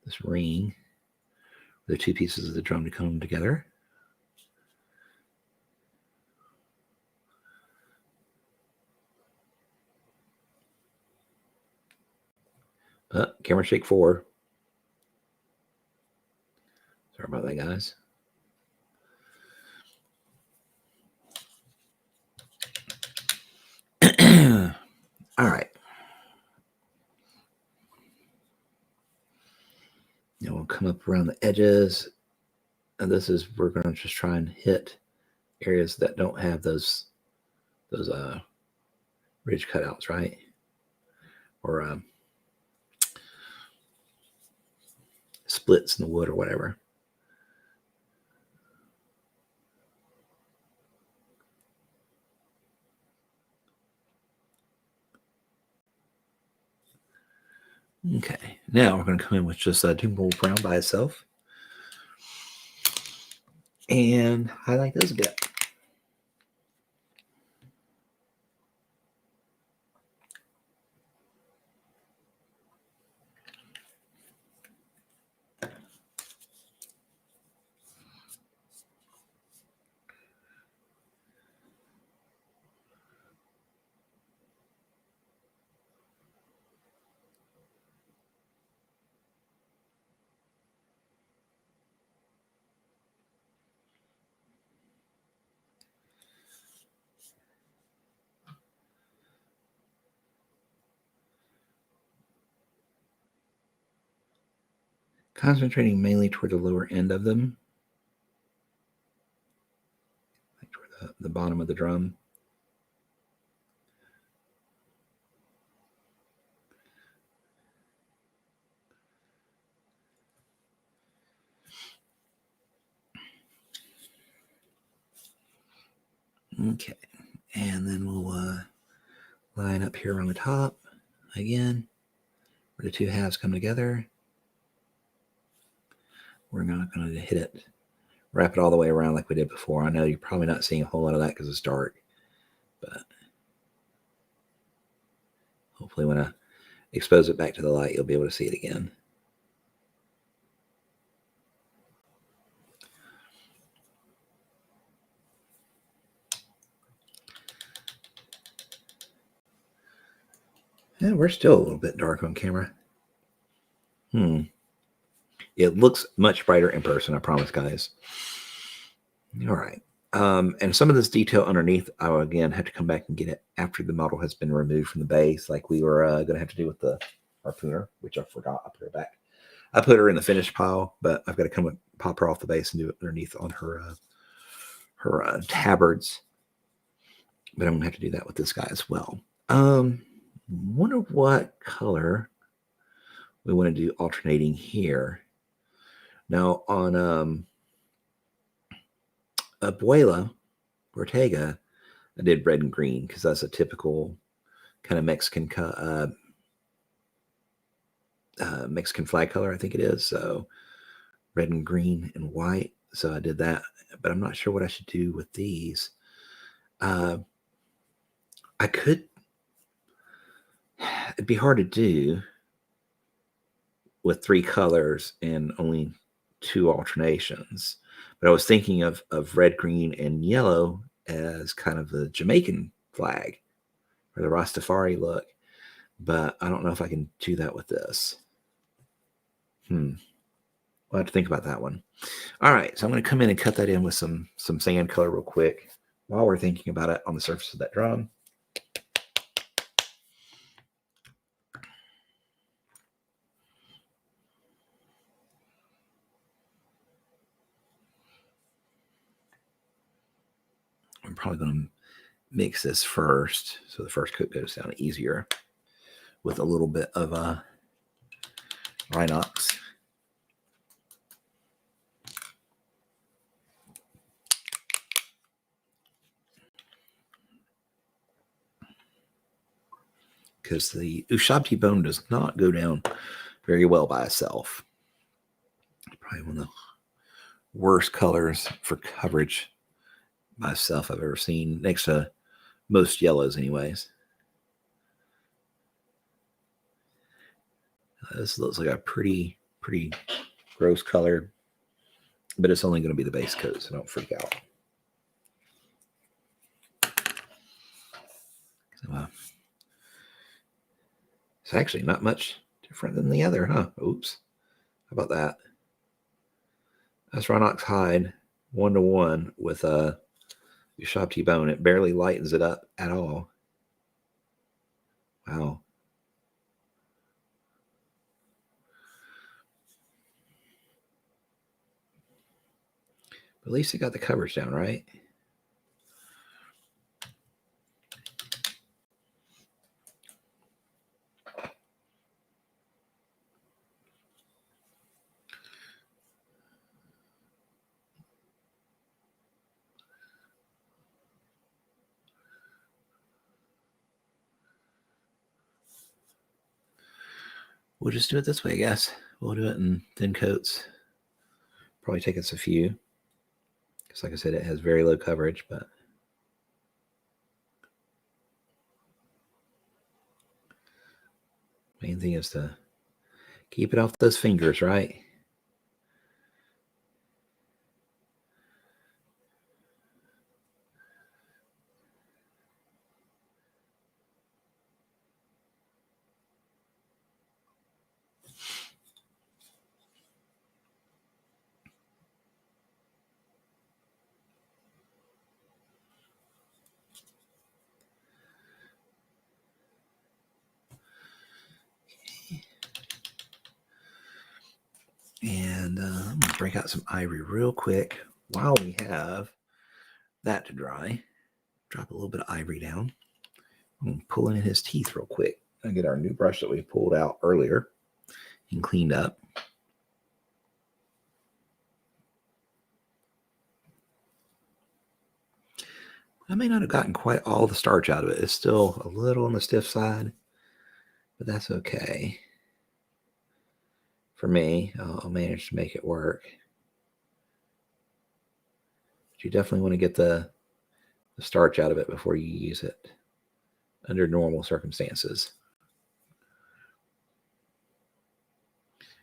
Speaker 1: this ring, the two pieces of the drum to come together. Camera shake 4. Sorry about that, guys. All right. Now we'll come up around the edges. And this is, we're going to just try and hit areas that don't have those ridge cutouts, right? Or splits in the wood or whatever. Okay, now we're going to come in with just a Doombolt Brown by itself and highlight those a bit. Concentrating mainly toward the lower end of them, like toward the bottom of the drum. Okay, and then we'll line up here on the top again, where the two halves come together. We're not going to hit it, wrap it all the way around like we did before. I know you're probably not seeing a whole lot of that because it's dark, but hopefully when I expose it back to the light, you'll be able to see it again. Yeah, we're still a little bit dark on camera. It looks much brighter in person, I promise, guys. All right. And some of this detail underneath, I will again have to come back and get it after the model has been removed from the base, like we were going to have to do with the harpooner, which I forgot. I put her back. I put her in the finished pile, but I've got to come and pop her off the base and do it underneath on her tabards. But I'm going to have to do that with this guy as well. Wonder what color we want to do alternating here. Now on Abuela Ortega, I did red and green because that's a typical kind of Mexican Mexican flag color, I think it is. So red and green and white. So I did that, but I'm not sure what I should do with these. I could, it'd be hard to do with 3 colors and only 2 alternations. But I was thinking of red, green, and yellow as kind of the Jamaican flag or the Rastafari look. But I don't know if I can do that with this. We'll have to think about that one. All right, so I'm going to come in and cut that in with some sand color real quick while we're thinking about it on the surface of that drum. I'm probably going to mix this first, so the first coat goes down easier with a little bit of Rhinox. Because the Ushabti bone does not go down very well by itself. Probably one of the worst colors for coverage by itself I've ever seen, next to most yellows anyways. This looks like a pretty gross color, but it's only going to be the base coat, so don't freak out. So, it's actually not much different than the other, huh? Oops. How about that? That's Rhinox hide 1-to-1 with a Ushabti bone. It barely lightens it up at all. Wow. But at least it got the coverage down, right? We'll just do it this way, I guess. We'll do it in thin coats. Probably take us a few. Because like I said, it has very low coverage, but main thing is to keep it off those fingers, right? And I'm going to break out some ivory real quick while we have that to dry. Drop a little bit of ivory down. I'm going to pull in his teeth real quick and get our new brush that we pulled out earlier and cleaned up. I may not have gotten quite all the starch out of it. It's still a little on the stiff side, but that's okay. For me, I'll manage to make it work. But you definitely want to get the starch out of it before you use it under normal circumstances.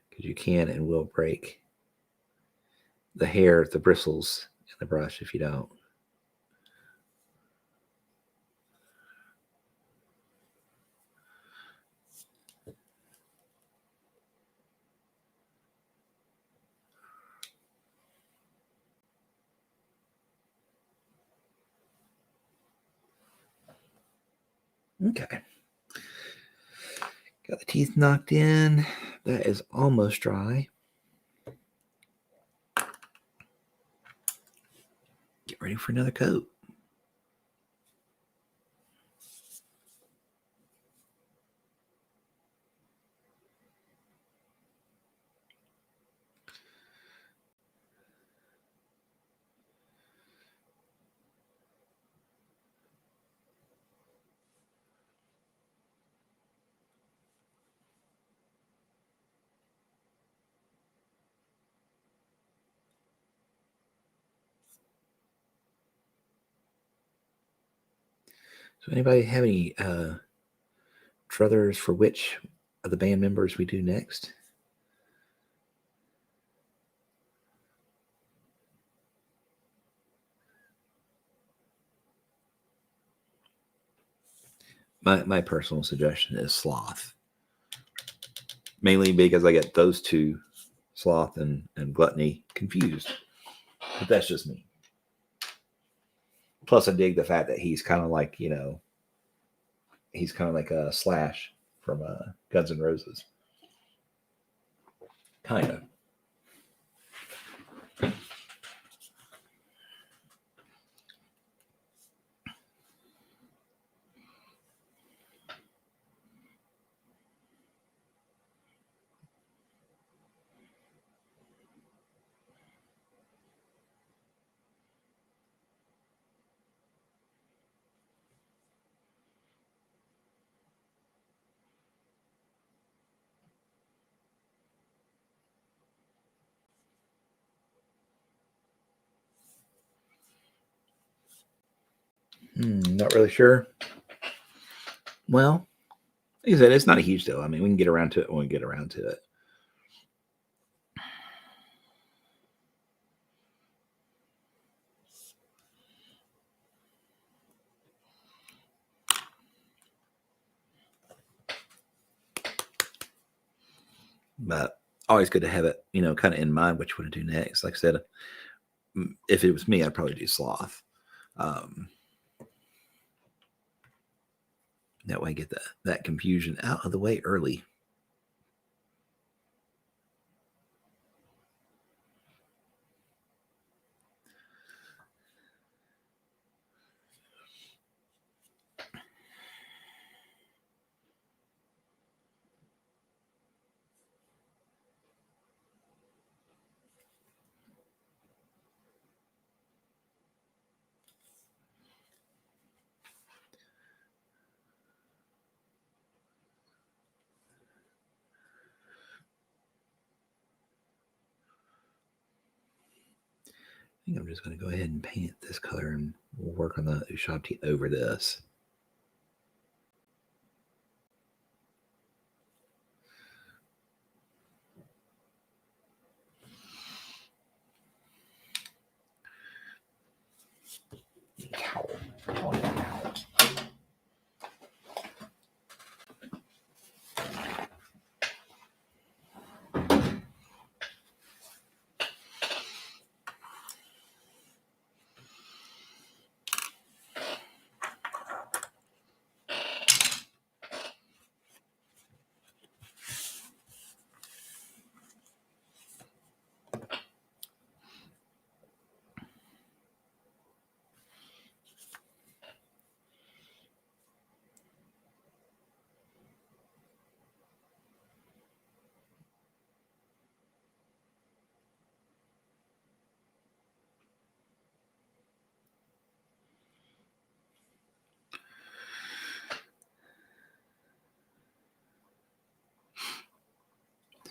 Speaker 1: Because you can and will break the hair, the bristles in the brush if you don't. Okay. Got the teeth knocked in. That is almost dry. Get ready for another coat. So anybody have any druthers for which of the band members we do next? My personal suggestion is Sloth. Mainly because I get those two, Sloth and Gluttony, confused. But that's just me. Plus, I dig the fact that he's kind of like, he's kind of like a Slash from Guns N' Roses. Kind of. Not really sure. Well, like I said, it's not a huge deal. I mean, we can get around to it when we get around to it. But always good to have it, kind of in mind what you want to do next. Like I said, if it was me, I'd probably do Sloth. That way, get that confusion out of the way early. I think I'm just going to go ahead and paint this color, and we'll work on the Ushabti over this. Cowl.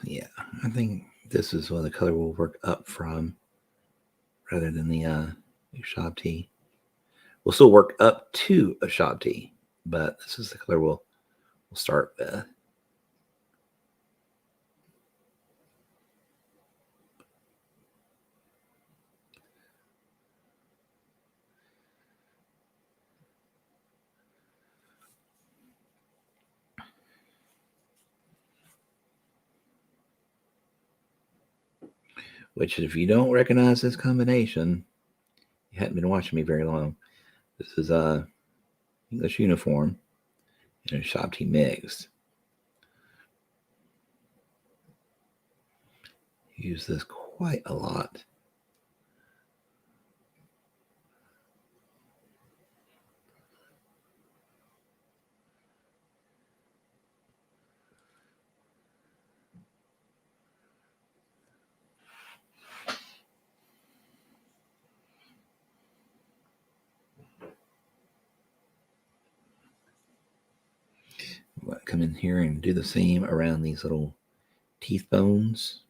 Speaker 1: Yeah, I think this is where the color will work up from rather than the Ushabti. We'll still work up to Ushabti, but this is the color we'll start with. Which, if you don't recognize this combination, you hadn't been watching me very long. This is English uniform and a Ushabti mixed. Use this quite a lot. Come in here and do the same around these little teeth bones.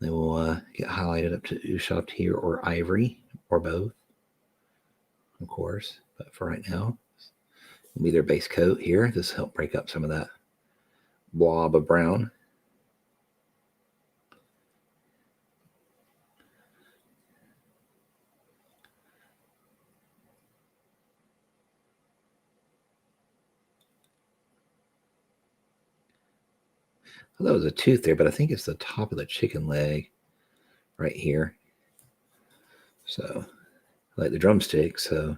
Speaker 1: They will get highlighted up to Ushabti here or Ivory or both, of course. But for right now, it'll be their base coat here. This will help break up some of that blob of brown. Well, that was a tooth there, but I think it's the top of the chicken leg right here. So, like the drumstick. So,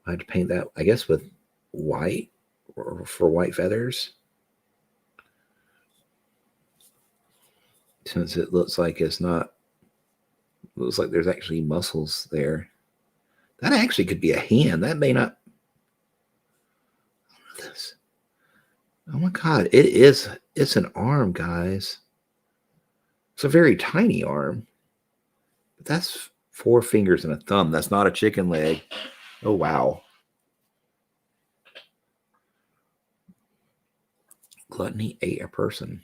Speaker 1: I had to paint that, I guess, with white or for white feathers. Since it looks like it's not, looks like there's actually muscles there. That actually could be a hand. That may not. This. Oh my God, it is. It's an arm, guys. It's a very tiny arm. But that's 4 fingers and a thumb. That's not a chicken leg. Oh, wow. Gluttony ate a person.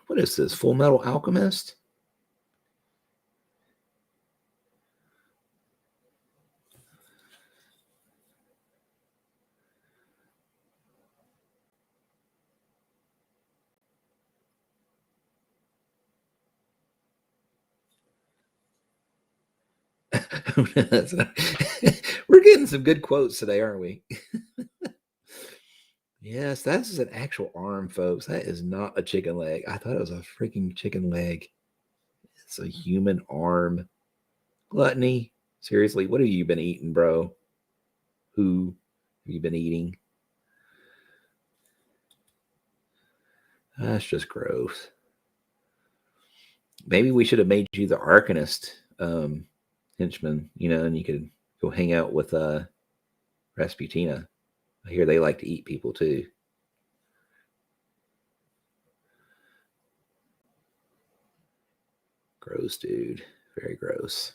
Speaker 1: What is this? Full Metal Alchemist? We're getting some good quotes today, aren't we? Yes, that's an actual arm, folks. That is not a chicken leg. I thought it was a freaking chicken leg. It's a human arm. Gluttony. Seriously, what have you been eating, bro? Who have you been eating? That's just gross. Maybe we should have made you the Arcanist henchman, and you could go hang out with Rasputina. I hear they like to eat people too. Gross, dude. Very gross.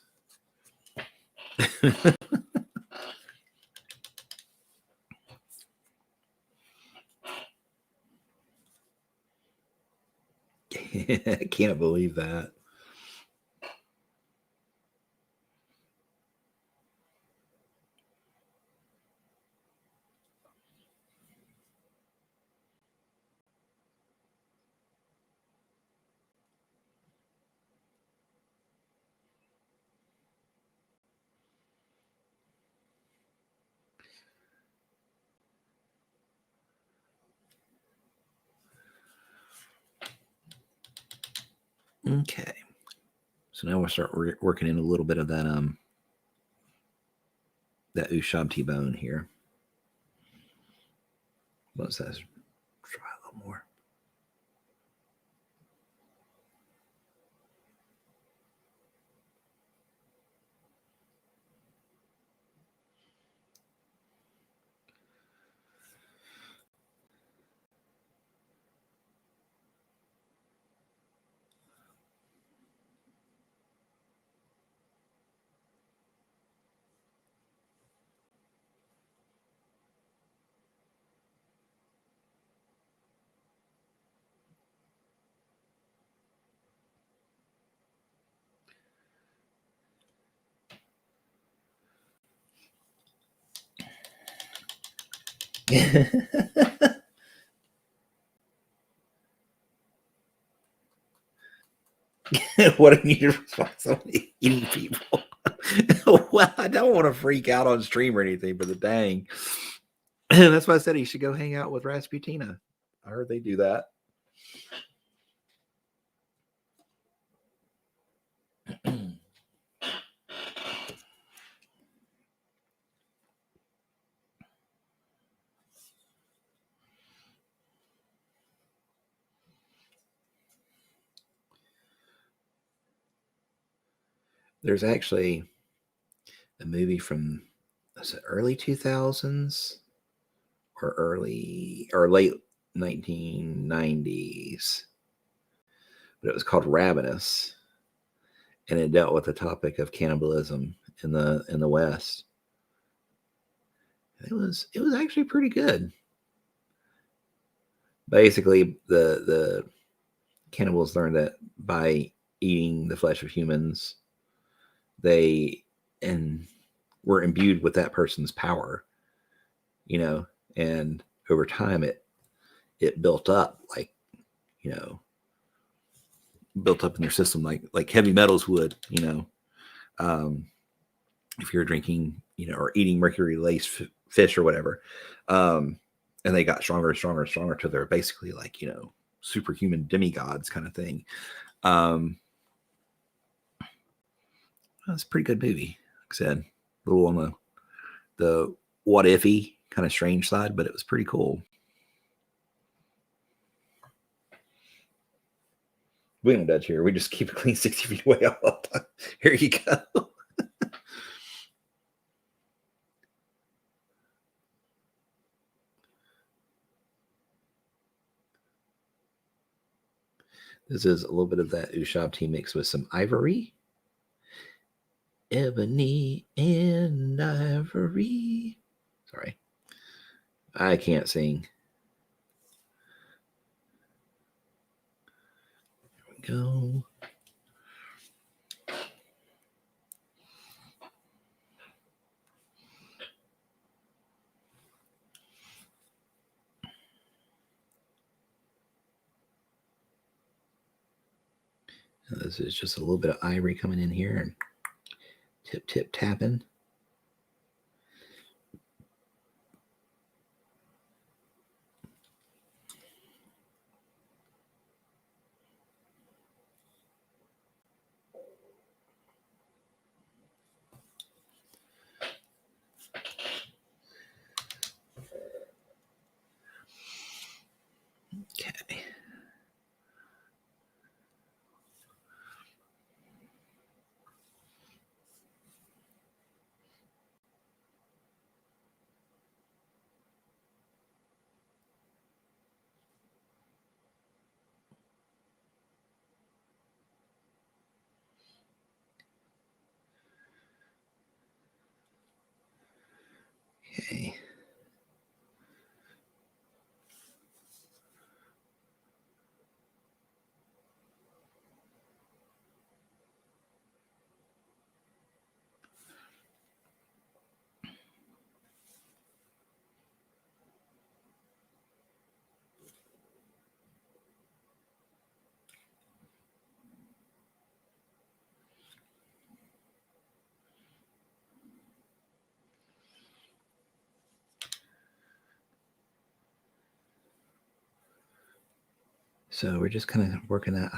Speaker 1: I can't believe that. Okay. So now we'll start working in a little bit of that that Ushabti bone here. Let's try a little more. What a neat response on eating people. Well, I don't want to freak out on stream or anything, but the dang. That's why I said he should go hang out with Rasputina. I heard they do that. There's actually a movie from early 2000s or late 1990s, but it was called Ravenous, and it dealt with the topic of cannibalism in the West. It was actually pretty good. Basically, the cannibals learn that by eating the flesh of humans, they were imbued with that person's power, and over time it built up, like, built up in their system like heavy metals would, if you're drinking, or eating mercury laced fish or whatever. And they got stronger and stronger and stronger till they're basically like, superhuman demigods kind of thing. That's a pretty good movie. Like I said, a little on the what ify kind of strange side, but it was pretty cool. We don't Dutch here. We just keep it clean 60 feet away all the time. Here you go. This is a little bit of that Ushab tea mixed with some ivory. Ebony and ivory. Sorry. I can't sing. There we go. Now this is just a little bit of ivory coming in here and tip tapping. Okay. Okay. So we're just kind of working that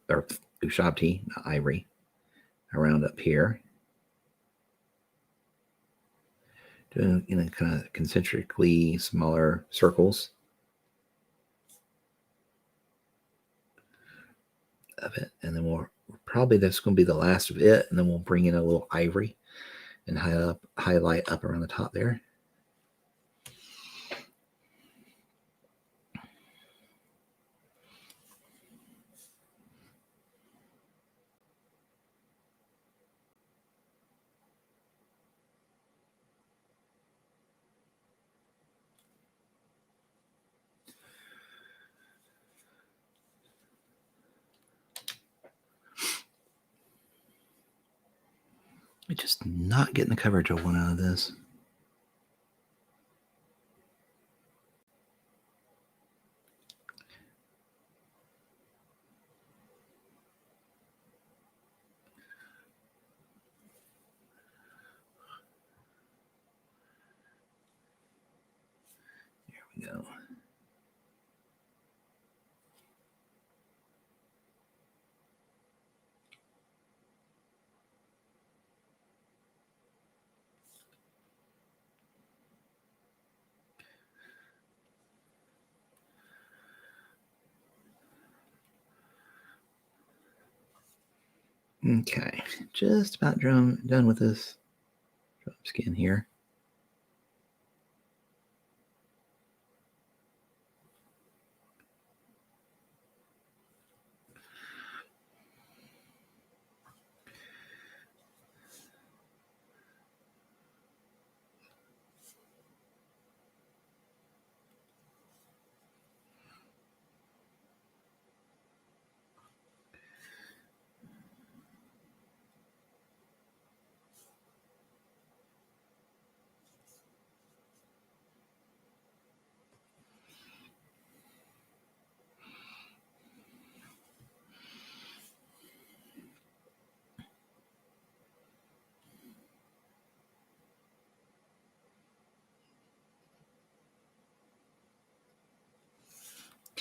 Speaker 1: or Ushab tea, not ivory, around up here. Doing kind of concentrically smaller circles of it, and then we'll probably, that's going to be the last of it, and then we'll bring in a little ivory and highlight up around the top there. I'm just not getting the coverage I want out of this. There we go. Okay, just about done with this skin here.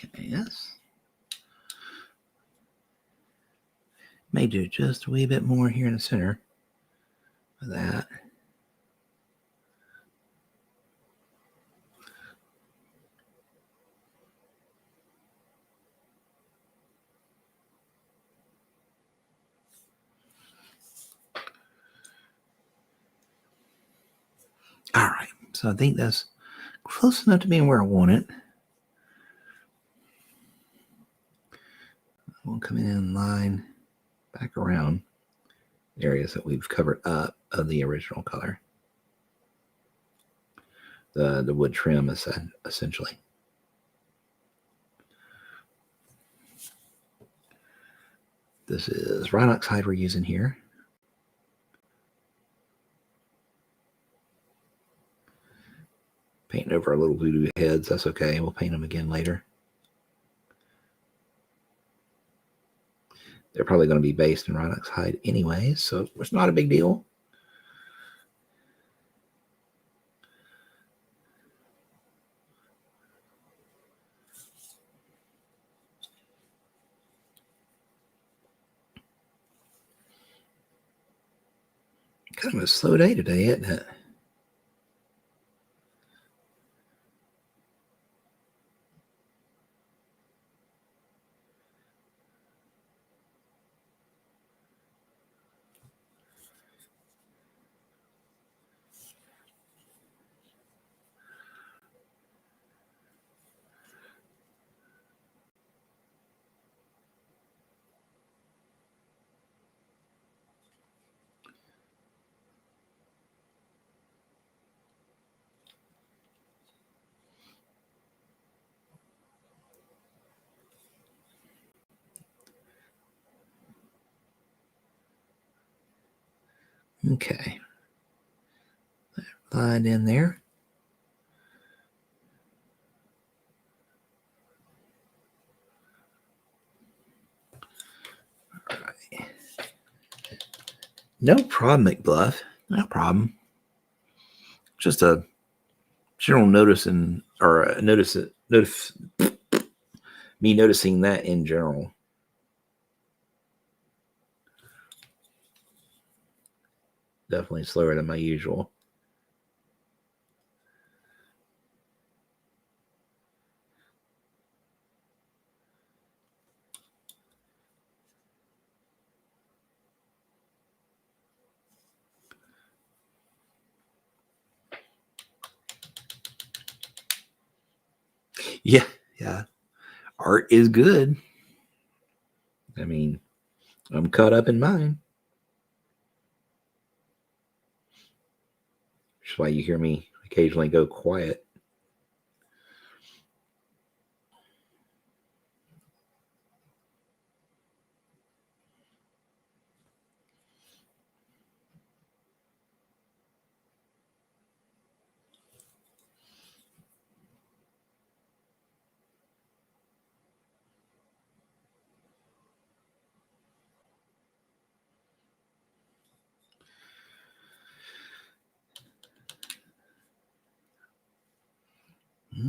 Speaker 1: Okay, yes. May do just a wee bit more here in the center of that. All right, so I think that's close enough to being where I want it. We'll come in and line back around areas that we've covered up of the original color. The wood trim is essentially. This is Rhinox hide we're using here. Painting over our little voodoo heads, that's okay. We'll paint them again later. They're probably going to be based in Rhinox hide anyways, so it's not a big deal. Kind of a slow day today, isn't it? Okay. Line in there. All right. No problem, McBluff. No problem. Just a general noticing, or me noticing that in general. Definitely slower than my usual. Yeah. Art is good. I mean, I'm caught up in mine. Which is why you hear me occasionally go quiet.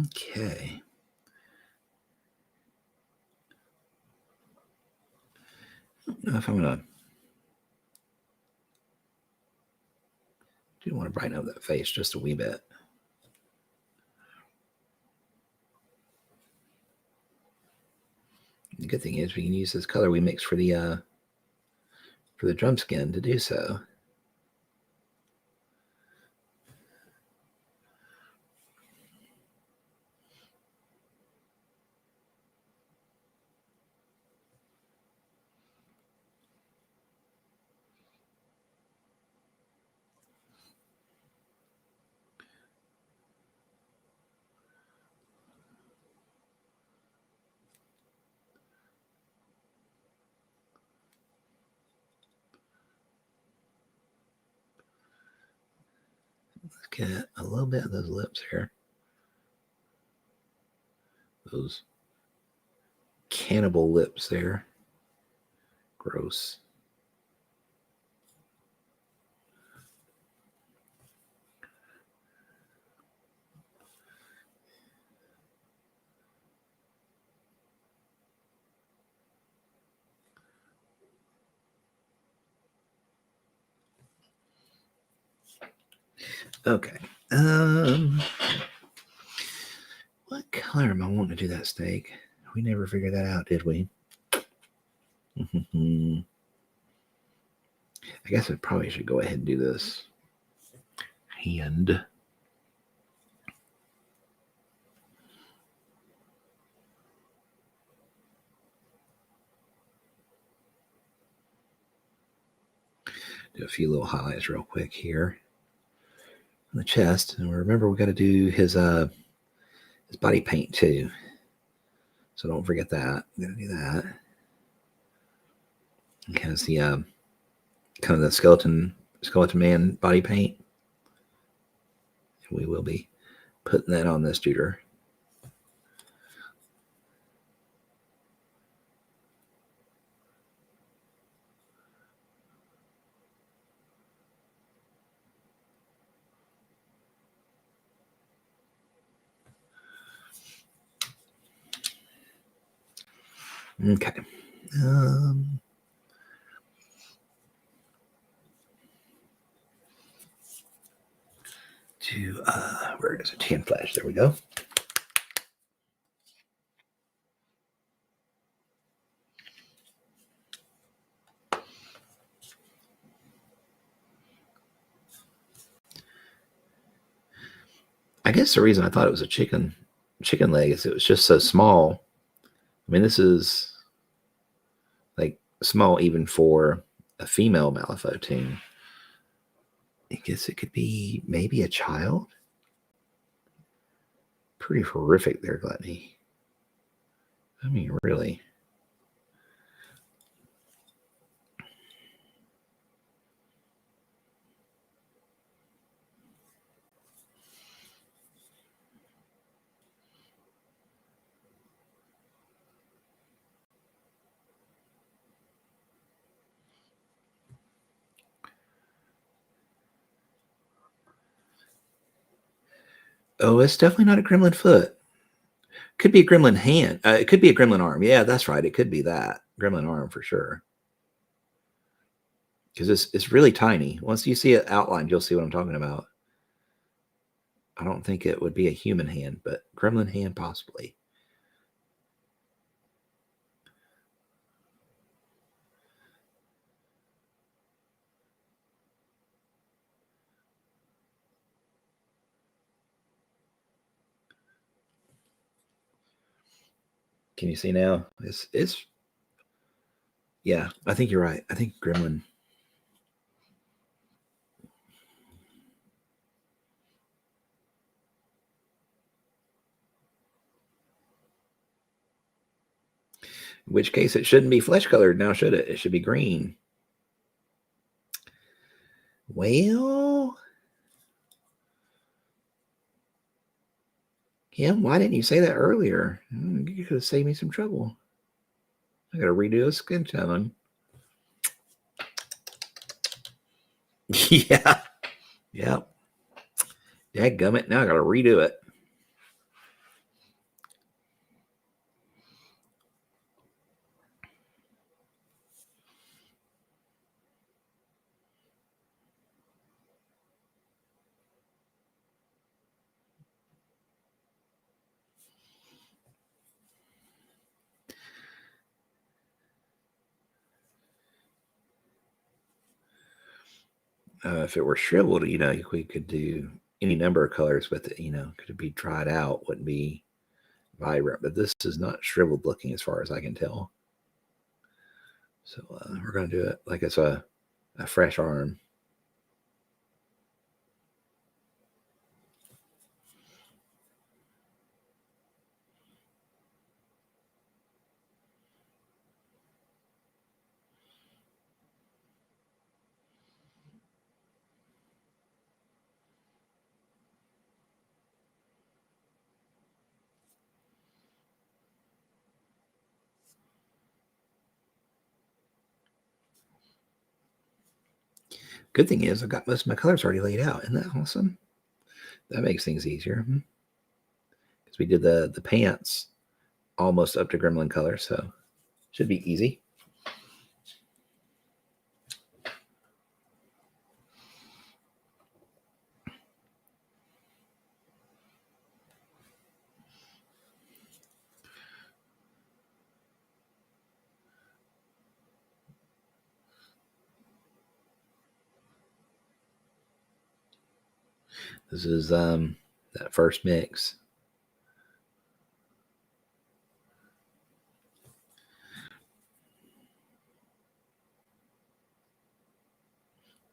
Speaker 1: Okay. I don't know if I'm going to do want to brighten up that face just a wee bit. The good thing is we can use this color we mixed for the drum skin to do so. Let's get a little bit of those lips here. Those cannibal lips there. Gross. Okay. What color am I wanting to do that steak? We never figured that out, did we? I guess I probably should go ahead and do this hand. Do a few little highlights real quick here on the chest. And remember, we got to do his body paint too. So don't forget that. We got to do that. He has the kind of the skeleton man body paint. We will be putting that on this duder. Okay. Where is it? Tan flash. There we go. I guess the reason I thought it was a chicken leg is it was just so small. I mean, this is like small even for a female Malifaux. I guess it could be maybe a child. Pretty horrific there, Gluttony. I mean, really. Oh, it's definitely not a gremlin foot. Could be a gremlin hand. It could be a gremlin arm. Yeah, that's right. It could be that. Gremlin arm for sure. Because it's really tiny. Once you see it outlined, you'll see what I'm talking about. I don't think it would be a human hand, but gremlin hand possibly. Can you see now? It's yeah, I think you're right. I think gremlin. In which case it shouldn't be flesh colored now, should it? It should be green. Well, yeah, why didn't you say that earlier? You could have saved me some trouble. I gotta redo a skin tone. Yeah. Yep. Dadgummit. Now I gotta redo it. If it were shriveled, we could do any number of colors with it. Could it be dried out? Wouldn't be vibrant, but this is not shriveled looking as far as I can tell. So we're going to do it like it's a fresh arm. Good thing is I've got most of my colors already laid out. Isn't that awesome? That makes things easier. Because we did the pants almost up to gremlin color, so should be easy. This is that first mix.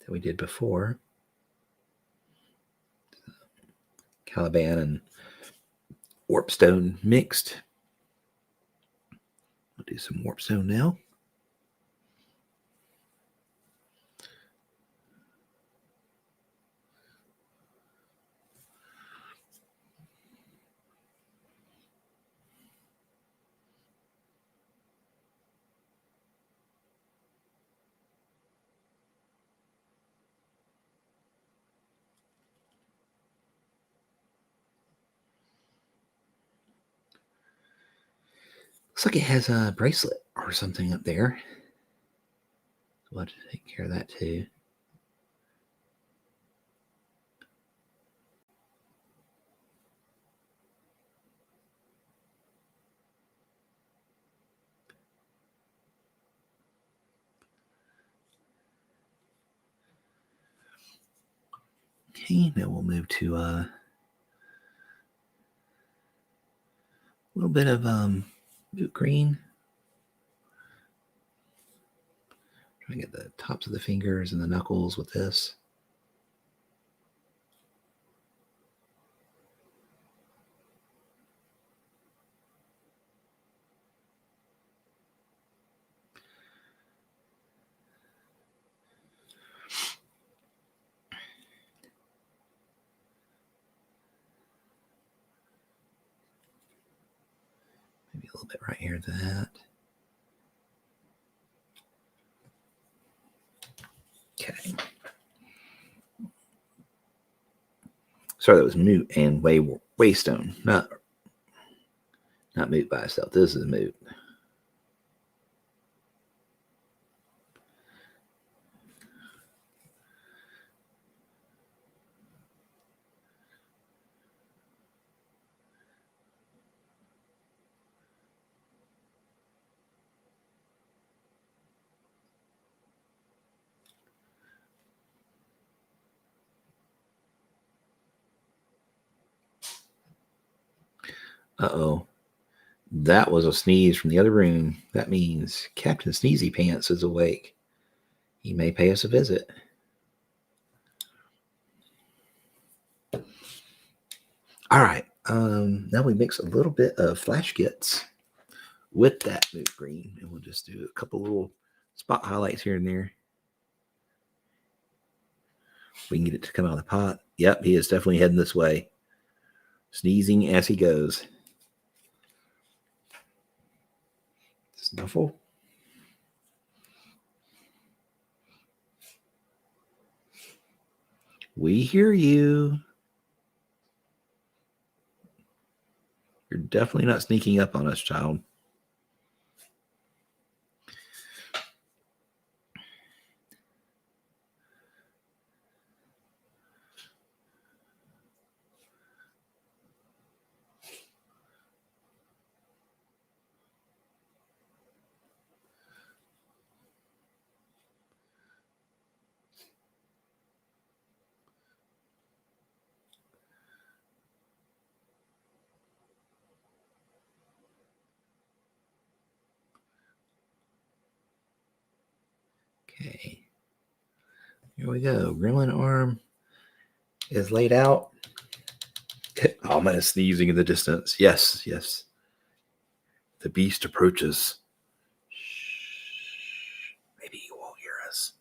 Speaker 1: That we did before. Caliban and Warpstone mixed. We'll do some Warpstone now. Looks like it has a bracelet or something up there. We'll have to take care of that too. Okay, now we'll move to a little bit of boot green. Try to get the tops of the fingers and the knuckles with this. Maybe a little bit right here to that. Okay. Sorry, that was Moot and Waystone, not Moot by itself. This is Moot. Uh-oh. That was a sneeze from the other room. That means Captain Sneezy Pants is awake. He may pay us a visit. All right. Now we mix a little bit of Flash Kits with that Moot green, and we'll just do a couple little spot highlights here and there. We can get it to come out of the pot. Yep, he is definitely heading this way. Sneezing as he goes. Snuffle. We hear you. You're definitely not sneaking up on us, child. Okay. Here we go. Gremlin arm is laid out. Ominous sneezing in the distance. Yes, yes. The beast approaches. Shh. Maybe he won't hear us.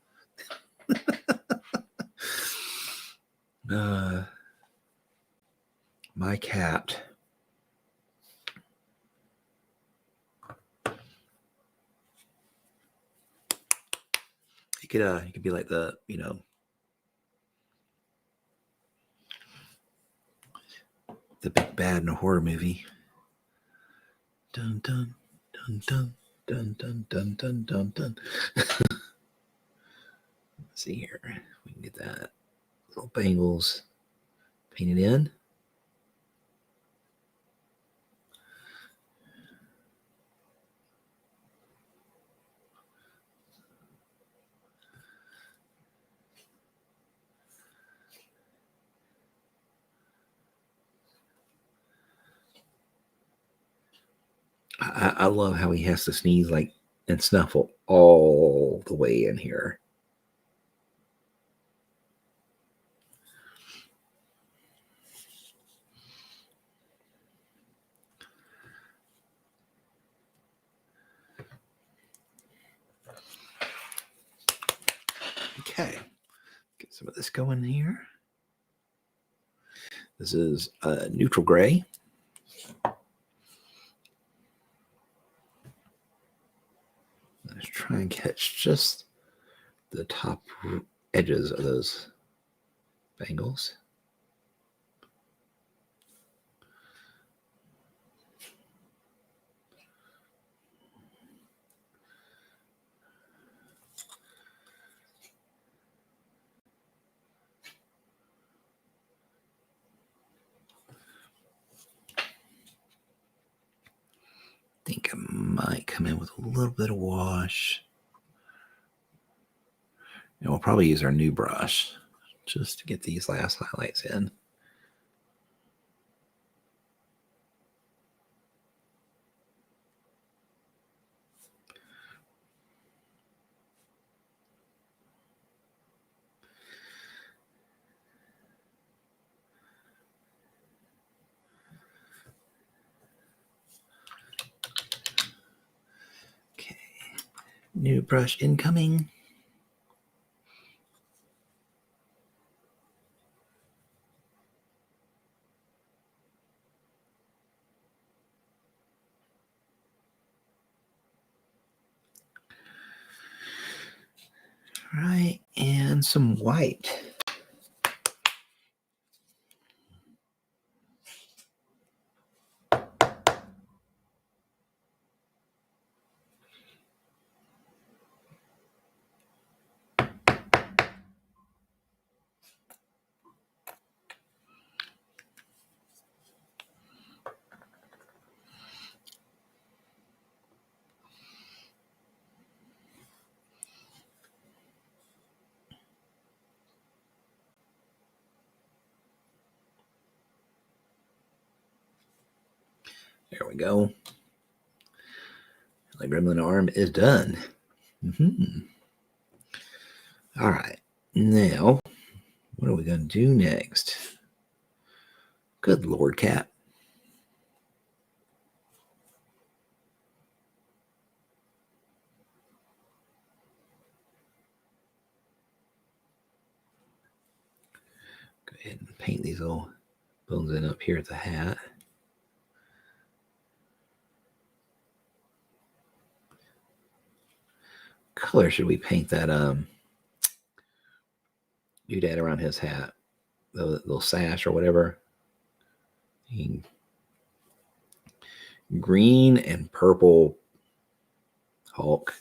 Speaker 1: My cat. He could be like the, the big bad in a horror movie. Dun dun dun dun dun dun dun dun dun dun. Let's see here. We can get that little bangles painted in. I love how he has to sneeze like and snuffle all the way in here. Okay, get some of this going here. This is neutral gray. Let's try and catch just the top edges of those bangles. I think I might come in with a little bit of wash. And we'll probably use our new brush just to get these last highlights in. Okay, new brush incoming. Right, and some white. There we go. The gremlin arm is done. All right. Now, what are we going to do next? Good Lord, cat. Go ahead and paint these little bones in up here at the hat. Color should we paint that doodad around his hat? The little sash or whatever. Green and purple Hulk.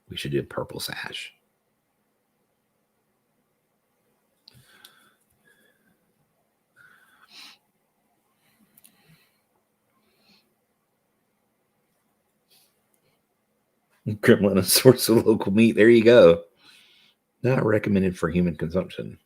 Speaker 1: We should do a purple sash. Gremlin, a source of local meat. There you go. Not recommended for human consumption.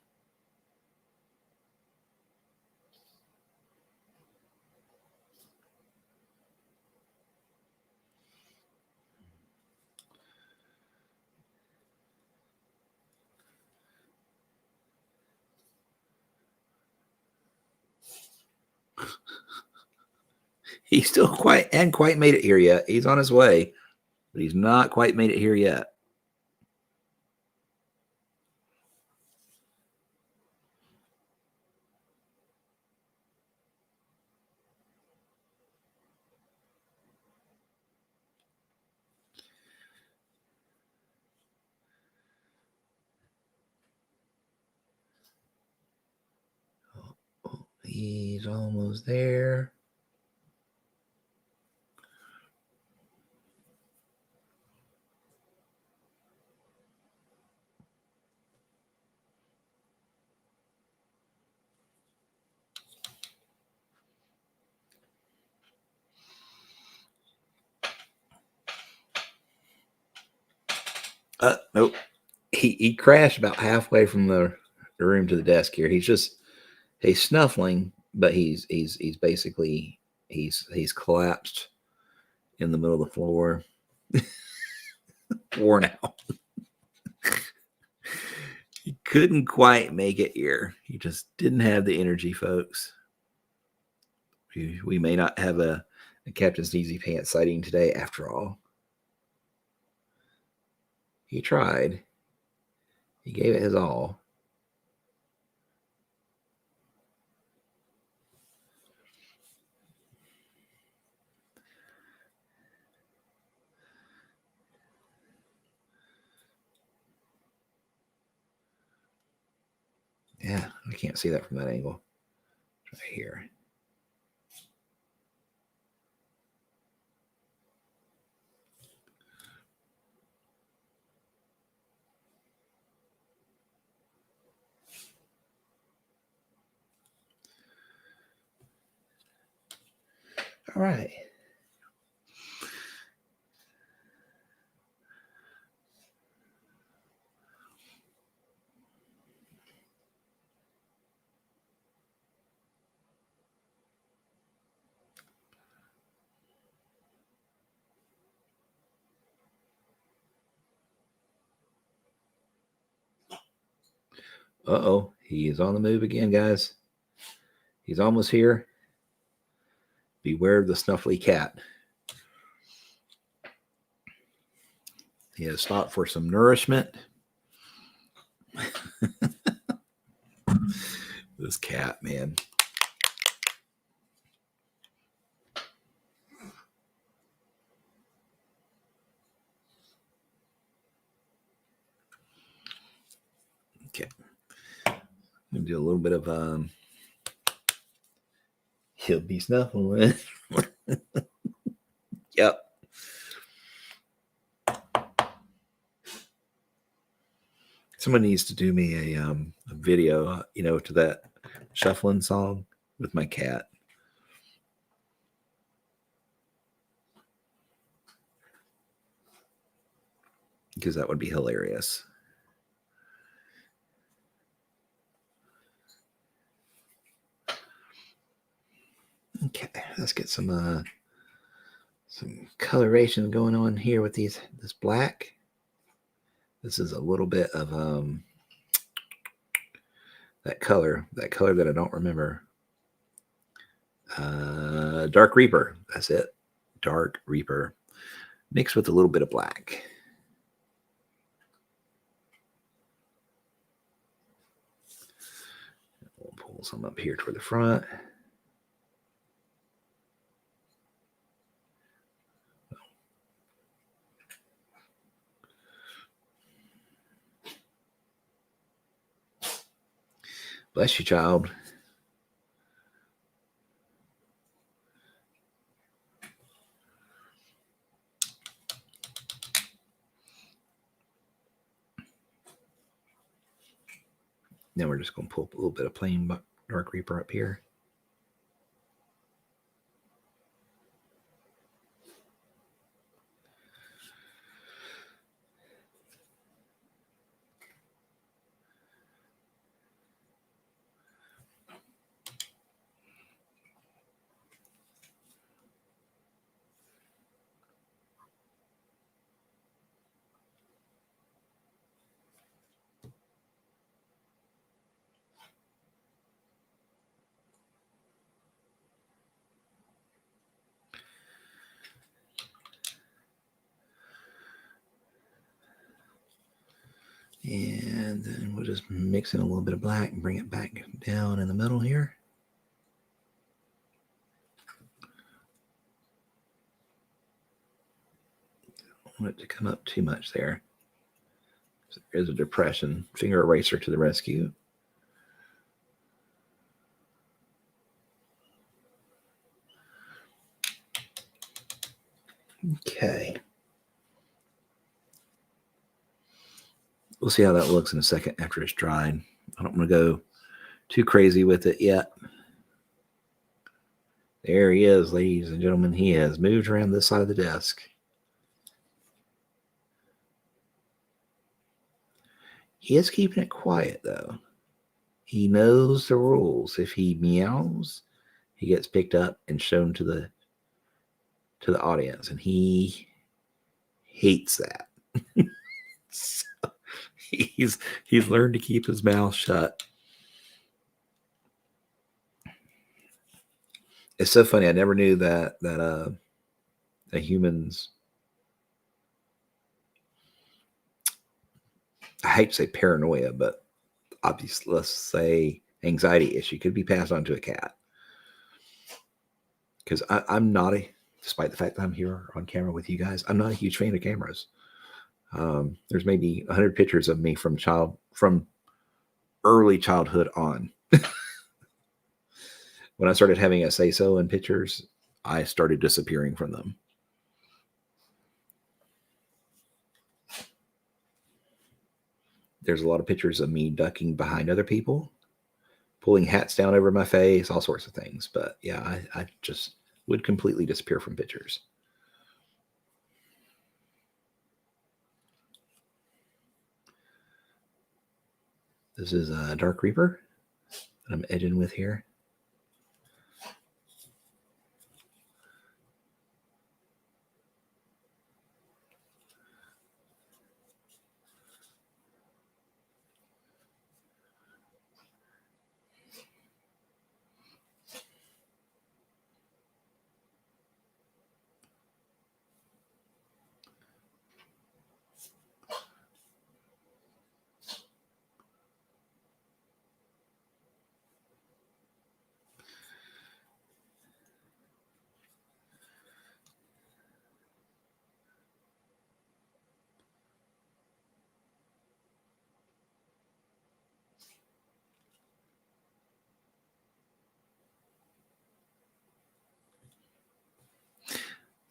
Speaker 1: He's still quite made it here yet. He's on his way, but he's not quite made it here yet. He's almost there. Nope. He crashed about halfway from the room to the desk here. He's snuffling, but he's basically he's collapsed in the middle of the floor. Worn out. He couldn't quite make it here. He just didn't have the energy, folks. We may not have a Captain Sneezy Pants sighting today after all. He tried. He gave it his all. Yeah, I can't see that from that angle. Right here. All right. Uh-oh, he is on the move again, guys. He's almost here. Beware of the snuffly cat. He has stopped for some nourishment. This cat, man. Okay. I'm going to do a little bit of he'll be snuffling. Yep. Someone needs to do me a video, to that shuffling song with my cat. Because that would be hilarious. Okay, let's get some coloration going on here with this black. This is a little bit of that color that I don't remember. Dark Reaper. That's it. Dark Reaper. Mixed with a little bit of black. We'll pull some up here toward the front. Bless you, child. Then we're just going to pull a little bit of plain Dark Reaper up here. And then we'll just mix in a little bit of black and bring it back down in the middle here. Don't want it to come up too much there. There is a depression. Finger eraser to the rescue. Okay. We'll see how that looks in a second after it's dried. I don't want to go too crazy with it yet. There he is, ladies and gentlemen. He has moved around this side of the desk. He is keeping it quiet, though. He knows the rules. If he meows, he gets picked up and shown to the to the audience, and he hates that. So he's learned to keep his mouth shut. It's so funny. I never knew that humans, I hate to say paranoia, but obviously, let's say anxiety issue could be passed on to a cat. Because I'm not despite the fact that I'm here on camera with you guys, I'm not a huge fan of cameras. There's maybe 100 pictures of me from early childhood on. When I started having a say-so in pictures, I started disappearing from them. There's a lot of pictures of me ducking behind other people, pulling hats down over my face, all sorts of things. But yeah, I just would completely disappear from pictures. This is a Dark Reaper that I'm edging with here.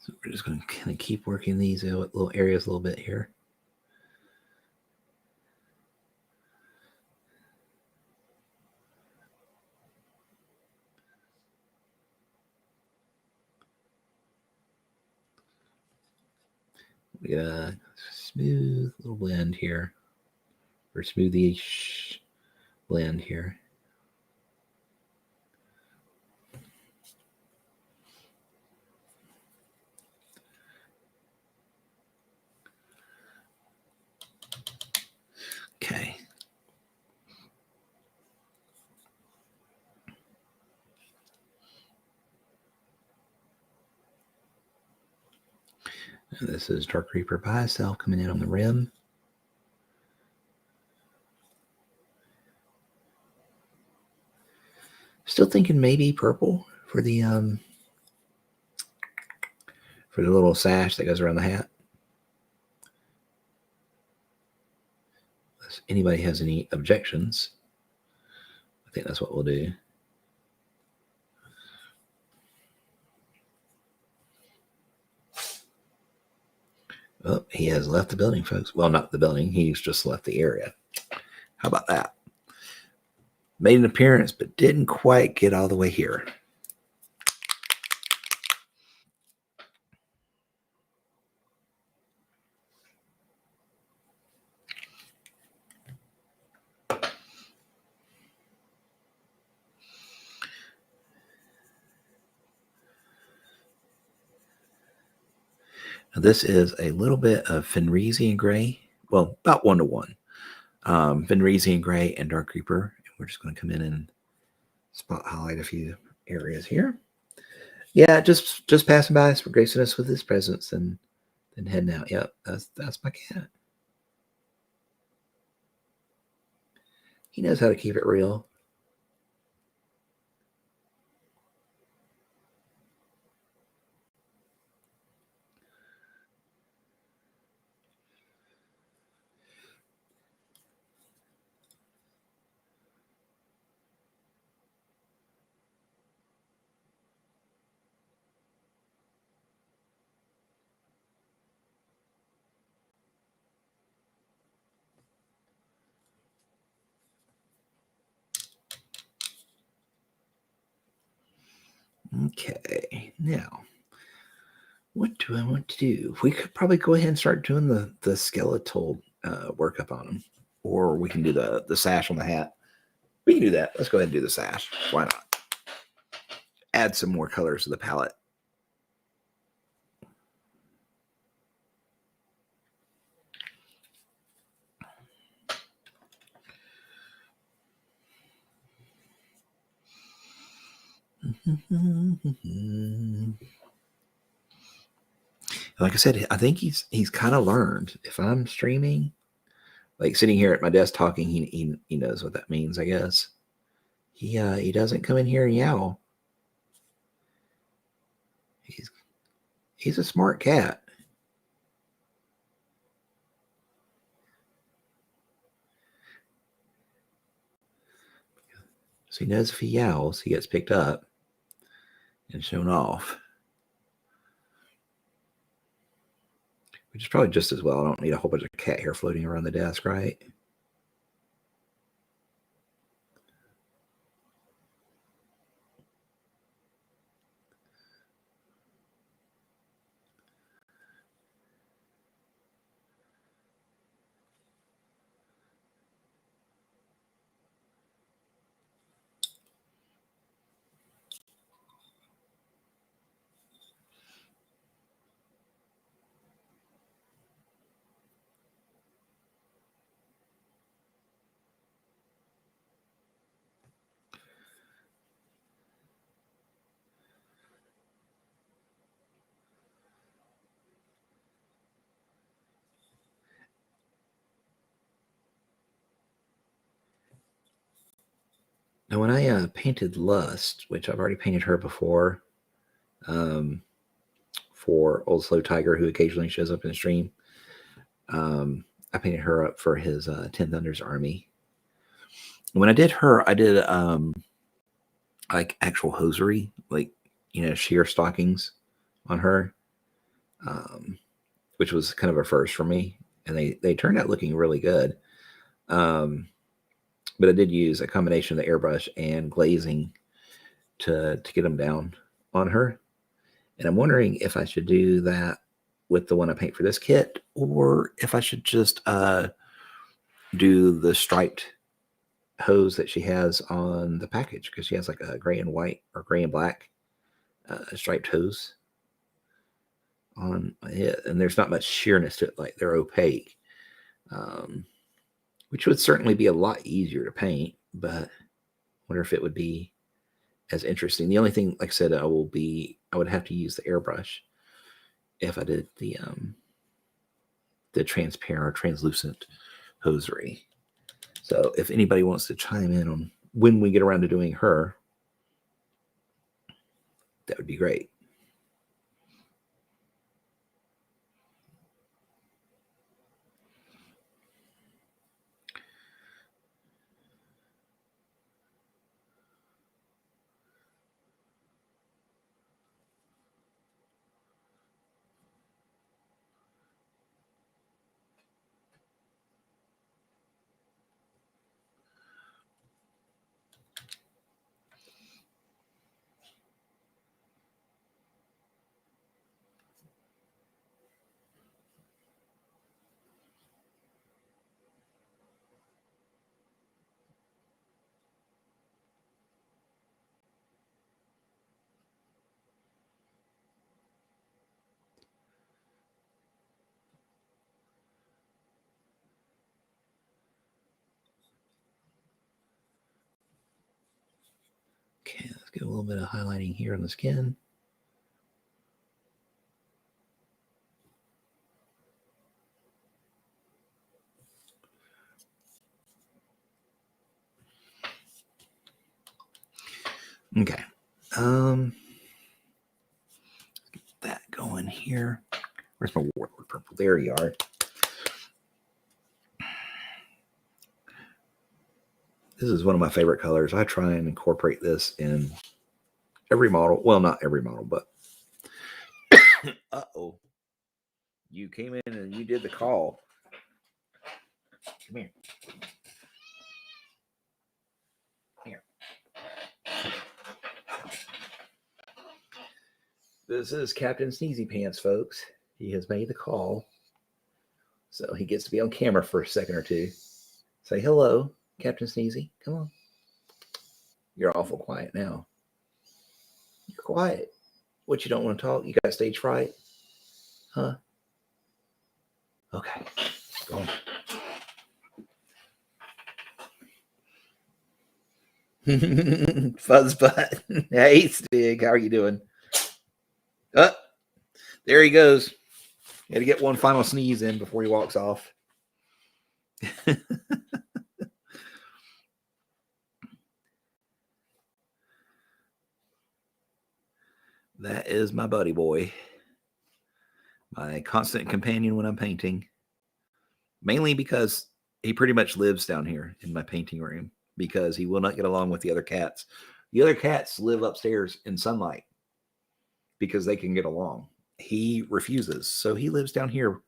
Speaker 1: So we're just going to kind of keep working these little areas a little bit here. We got a smooth little blend here, or smoothish blend here. Okay. And this is Dark Reaper by itself coming in on the rim. Still thinking maybe purple for the little sash that goes around the hat. Unless anybody has any objections, I think that's what we'll do. Oh, he has left the building, folks. Well, not the building. He's just left the area. How about that? Made an appearance, but didn't quite get all the way here. Now, this is a little bit of Fenrisian gray. Well, about 1-to-1. Fenrisian gray and Dark Reaper. And we're just going to come in and spot highlight a few areas here. Yeah, just passing by us for gracing us with his presence and then heading out. Yep, that's my cat. He knows how to keep it real. Okay, now what do I want to do? We could probably go ahead and start doing the skeletal workup on them, or we can do the sash on the hat. We can do that. Let's go ahead and do the sash. Why not? Add some more colors to the palette. Like I said, I think he's kind of learned. If I'm streaming, like sitting here at my desk talking, he knows what that means, I guess. He doesn't come in here and yowl. He's a smart cat. So he knows if he yowls, he gets picked up and shown off. Which is probably just as well. I don't need a whole bunch of cat hair floating around the desk, right? Now, when I painted Lust, which I've already painted her before, for Old Slow Tiger, who occasionally shows up in the stream, I painted her up for his 10 Thunders army. When I did her, I did like actual hosiery, like, sheer stockings on her, which was kind of a first for me. And they turned out looking really good. But I did use a combination of the airbrush and glazing to get them down on her. And I'm wondering if I should do that with the one I paint for this kit, or if I should just do the striped hose that she has on the package, because she has like a gray and white or gray and black striped hose on it, and there's not much sheerness to it, like they're opaque, which would certainly be a lot easier to paint, but I wonder if it would be as interesting. The only thing, like I said, I would have to use the airbrush if I did the transparent or translucent hosiery. So if anybody wants to chime in on when we get around to doing her, that would be great. Okay, let's get a little bit of highlighting here on the skin. Okay. Get that going here. Where's my Warlord purple? There you are. This is one of my favorite colors. I try and incorporate this in every model. Well, not every model, but uh-oh. You came in and you did the call. Come here. Here. This is Captain Sneezy Pants, folks. He has made the call. So he gets to be on camera for a second or two. Say hello, Captain Sneezy. Come on. You're awful quiet now. You're quiet. What, you don't want to talk? You got stage fright? Huh? Okay. Go on. Fuzzbutt. Hey, Stig, how are you doing? Oh, there he goes. Got to get one final sneeze in before he walks off. That is my buddy boy, my constant companion when I'm painting. Mainly because he pretty much lives down here in my painting room because he will not get along with the other cats. The other cats live upstairs in sunlight because they can get along. He refuses, so he lives down here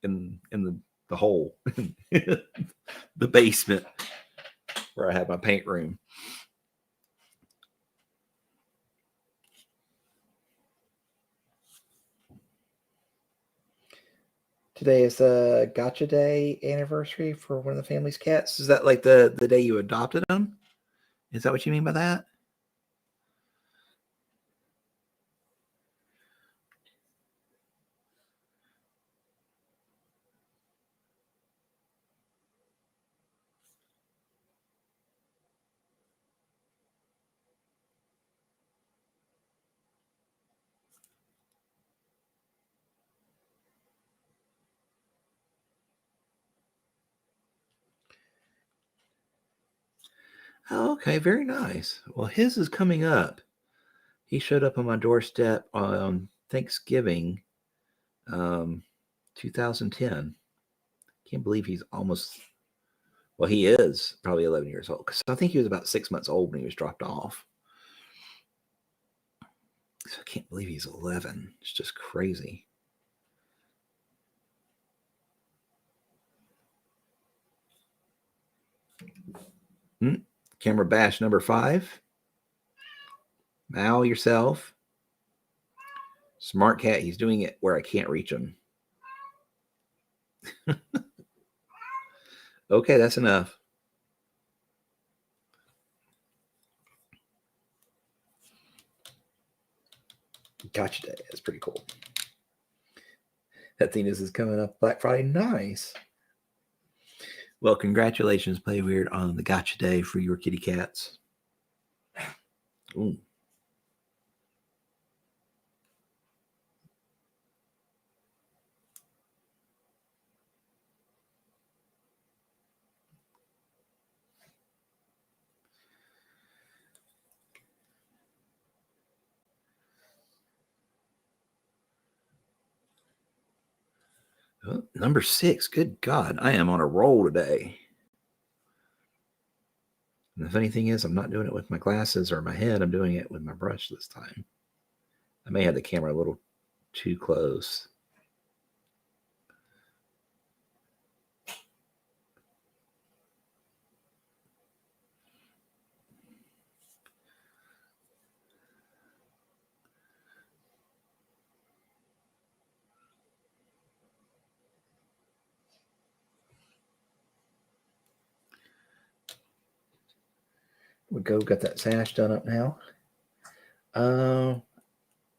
Speaker 1: in the hole, the basement where I have my paint room. Today is the Gotcha Day anniversary for one of the family's cats. Is that like the day you adopted them? Is that what you mean by that? Oh, okay, very nice. Well, his is coming up. He showed up on my doorstep on Thanksgiving, um, 2010. Can't believe he's almost, well, he is probably 11 years old because I think he was about 6 months old when he was dropped off. So I can't believe he's 11. It's just crazy. Camera bash number 5. Mal yourself. Smart cat. He's doing it where I can't reach him. Okay, that's enough. Gotcha Day. That's pretty cool. That thing is coming up Black Friday. Nice. Well, congratulations, Play Weird, on the Gotcha Day for your kitty cats. Ooh. Oh, number 6. Good God, I am on a roll today. And the funny thing is, I'm not doing it with my glasses or my head. I'm doing it with my brush this time. I may have the camera a little too close. We got that sash done up now.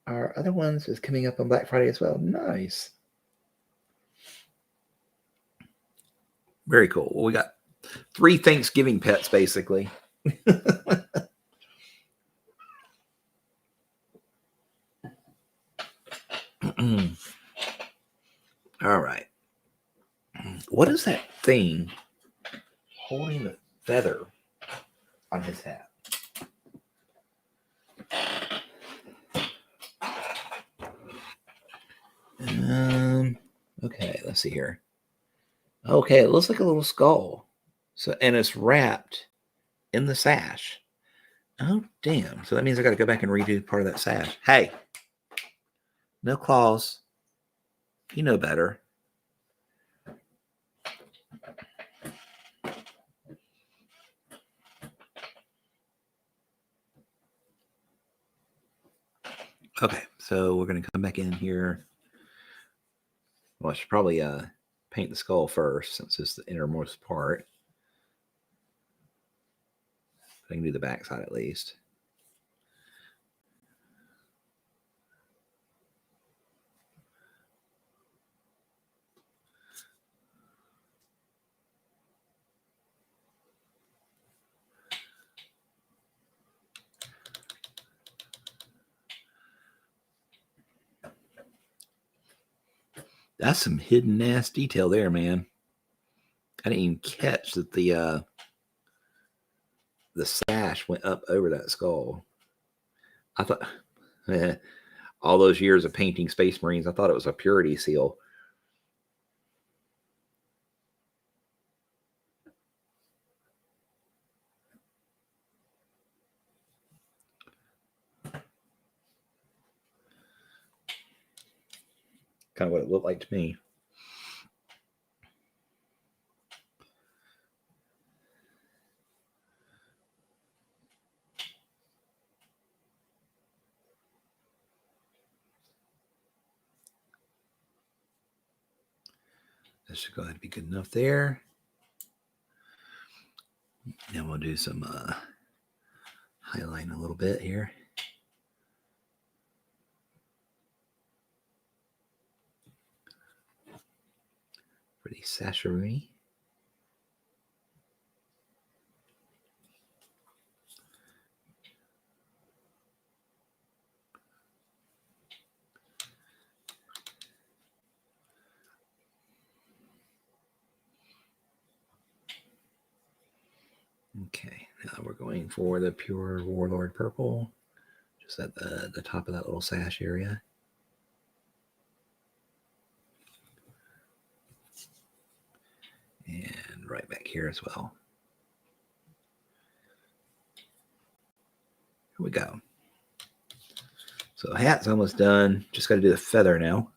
Speaker 1: Our other ones is coming up on Black Friday as well. Nice. Very cool. Well, we got 3 Thanksgiving pets, basically. All right. What is that thing holding the feather on his hat? Okay, let's see here. Okay, it looks like a little skull. So, and it's wrapped in the sash. Oh, damn. So that means I got to go back and redo part of that sash. Hey, no claws. You know better. Okay, so we're going to come back in here. Well, I should probably paint the skull first since it's the innermost part. I can do the back side at least. That's some hidden ass detail there, man. I didn't even catch that the sash went up over that skull. I thought all those years of painting Space Marines, I thought it was a purity seal. Kind of what it looked like to me. That should go ahead and be good enough there. Now we'll do some highlighting a little bit here. For the Sasharuni. Okay, now we're going for the pure Warlord purple, just at the top of that little sash area. And right back here as well. Here we go. So the hat's almost done. Just got to do the feather now.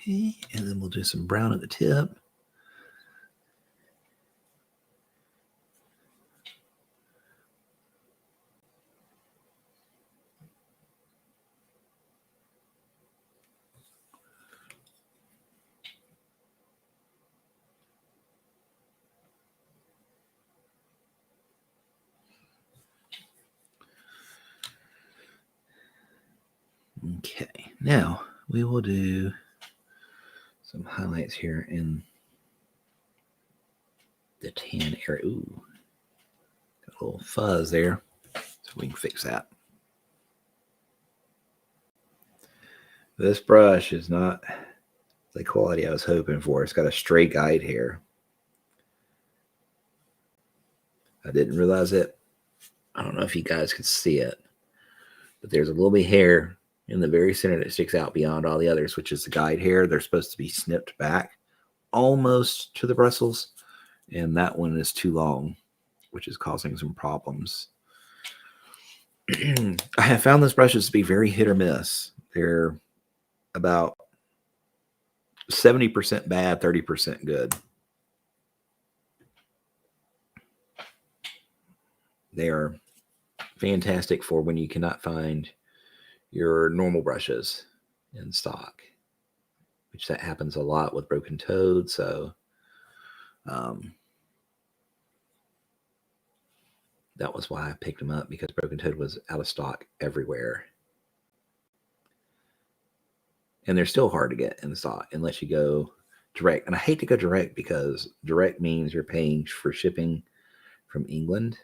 Speaker 1: Okay, and then we'll do some brown at the tip. Okay, now we will do some highlights here in the tan area. Ooh, got a little fuzz there, so we can fix that. This brush is not the quality I was hoping for. It's got a stray guide hair. I didn't realize it. I don't know if you guys could see it, but there's a little bit of hair in the very center that sticks out beyond all the others, which is the guide hair. They're supposed to be snipped back almost to the bristles, and that one is too long, which is causing some problems. I have found those brushes to be very hit or miss. They're about 70% bad, 30% good. They are fantastic for when you cannot find your normal brushes in stock, which that happens a lot with Broken Toad. So that was why I picked them up, because Broken Toad was out of stock everywhere. And they're still hard to get in stock unless you go direct. And I hate to go direct, because direct means you're paying for shipping from England,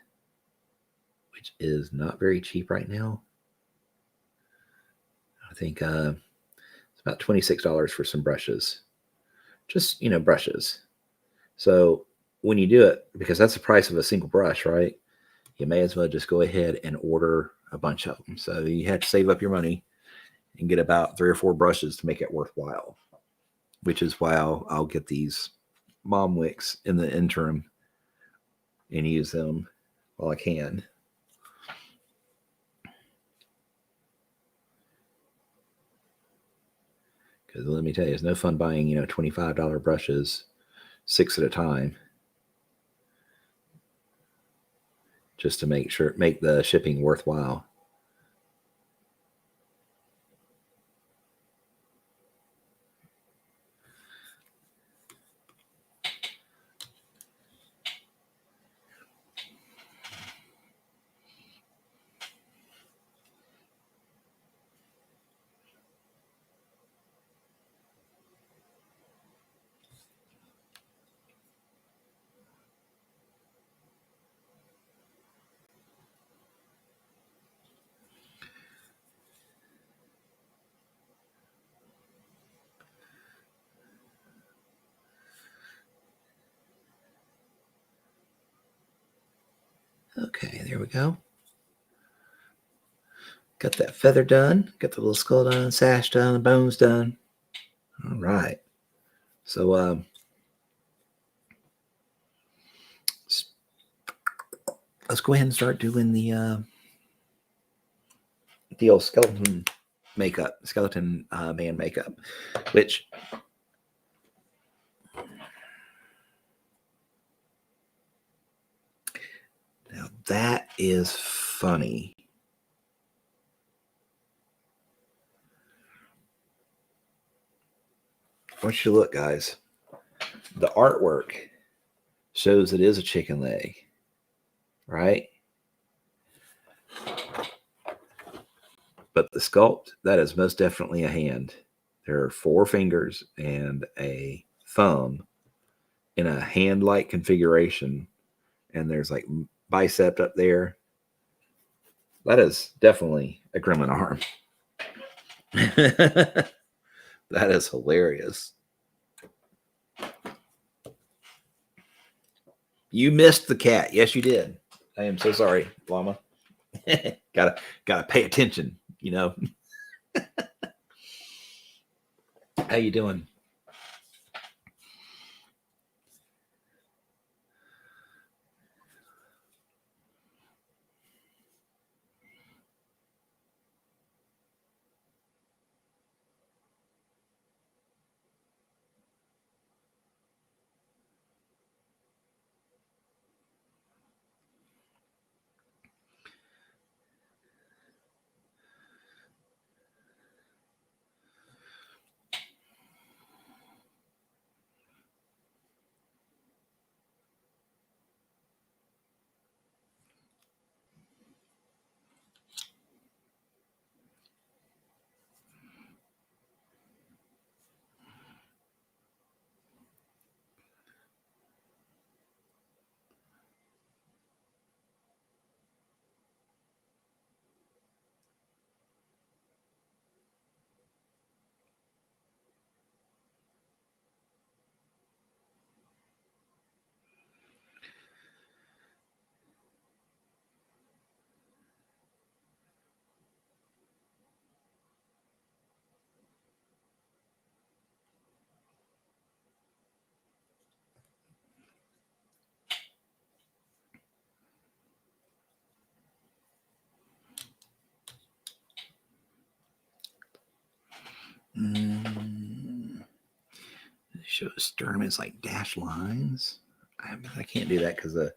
Speaker 1: which is not very cheap right now. I think it's about $26 for some brushes. Just, brushes. So when you do it, because that's the price of a single brush, right? You may as well just go ahead and order a bunch of them. So you have to save up your money and get about 3 or 4 brushes to make it worthwhile, which is why I'll get these mom wicks in the interim and use them while I can. Because let me tell you, it's no fun buying, $25 brushes 6 at a time just to make the shipping worthwhile. Okay, there we go. Got that feather done. Got the little skull done, sash done, the bones done. All right. So let's go ahead and start doing the old skeleton makeup, skeleton man makeup, which now that is funny. I want you to look, guys. The artwork shows it is a chicken leg, right? But the sculpt, that is most definitely a hand. There are 4 fingers and a thumb in a hand-like configuration, and there's like bicep up there. That is definitely a gremlin arm. That is hilarious. You missed the cat. Yes, you did. I am so sorry, llama. gotta pay attention, you know. How you doing? Show sternum is like dashed lines. I can't do that because the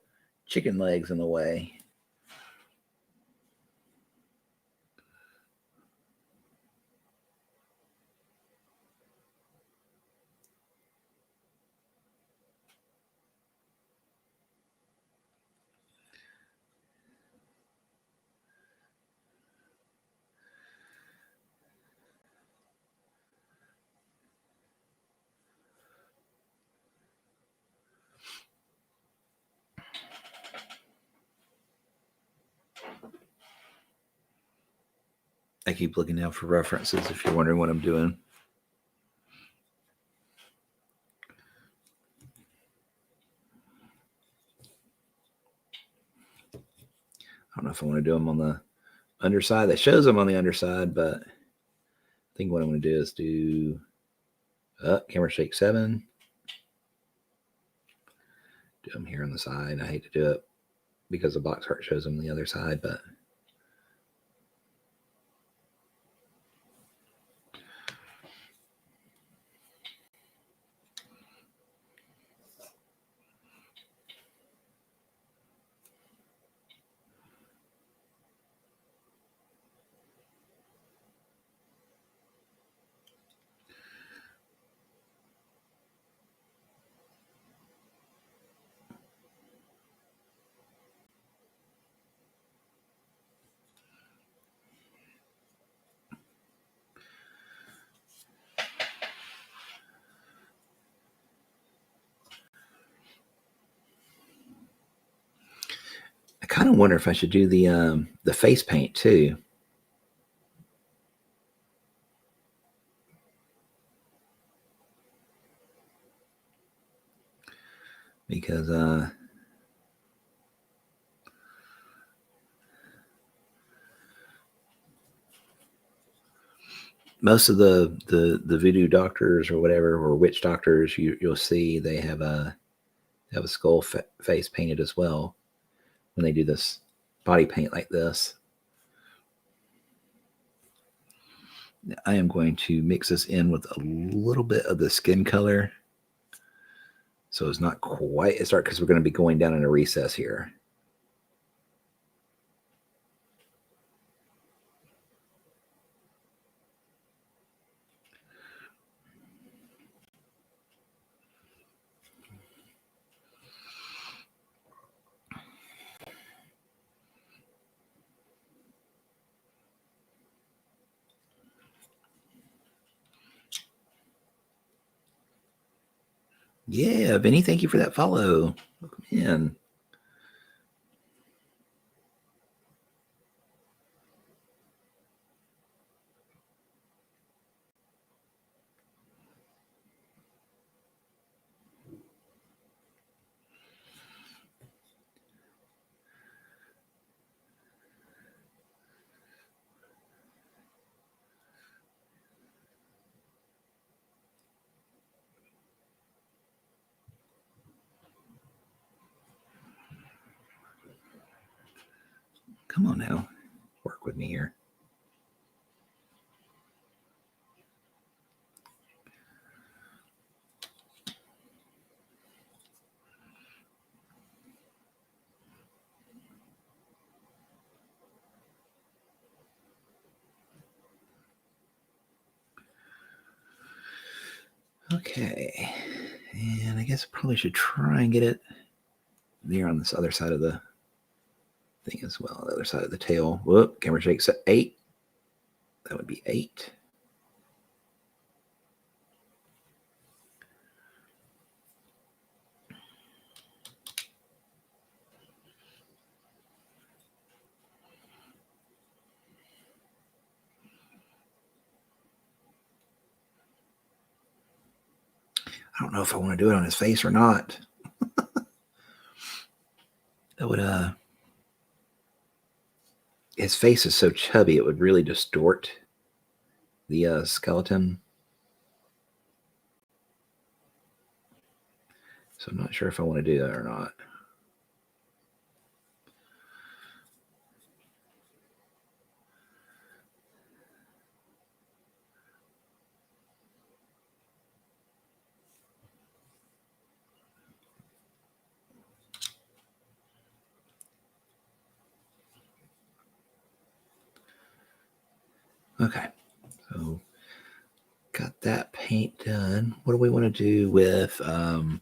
Speaker 1: chicken leg's in the way. I keep looking out for references if you're wondering what I'm doing. I don't know if I want to do them on the underside. That shows them on the underside, but I think what I'm going to do is do camera shake 7. Do them here on the side. I hate to do it because the box art shows them on the other side, but I kind of wonder if I should do the face paint too. Because most of the voodoo doctors or whatever, or witch doctors, you'll see they have a skull face painted as well when they do this body paint like this. I am going to mix this in with a little bit of the skin color, so it's not quite as dark, because we're going to be going down in a recess here. Yeah, Vinny, thank you for that follow. Welcome in. Come on now, work with me here. Okay, and I guess I probably should try and get it there on this other side of the thing as well, the other side of the tail. Whoop, camera shakes at 8. That would be 8. I don't know if I want to do it on his face or not. That would his face is so chubby, it would really distort the skeleton. So I'm not sure if I want to do that or not. Okay, so got that paint done. What do we want to do with the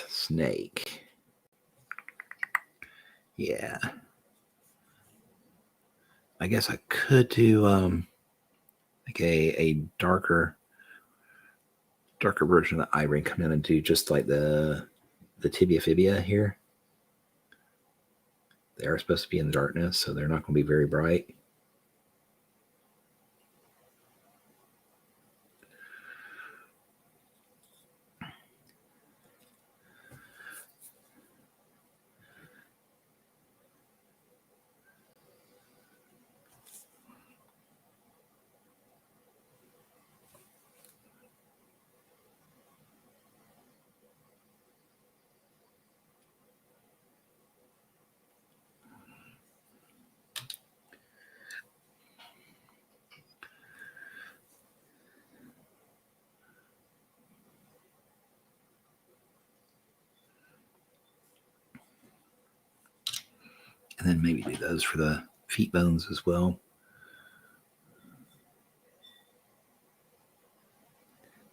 Speaker 1: snake? Yeah, I guess I could do like a darker version of the ivory, come in and do just like the tibia fibia here. They are supposed to be in the darkness, so they're not going to be very bright. And then maybe do those for the feet bones as well.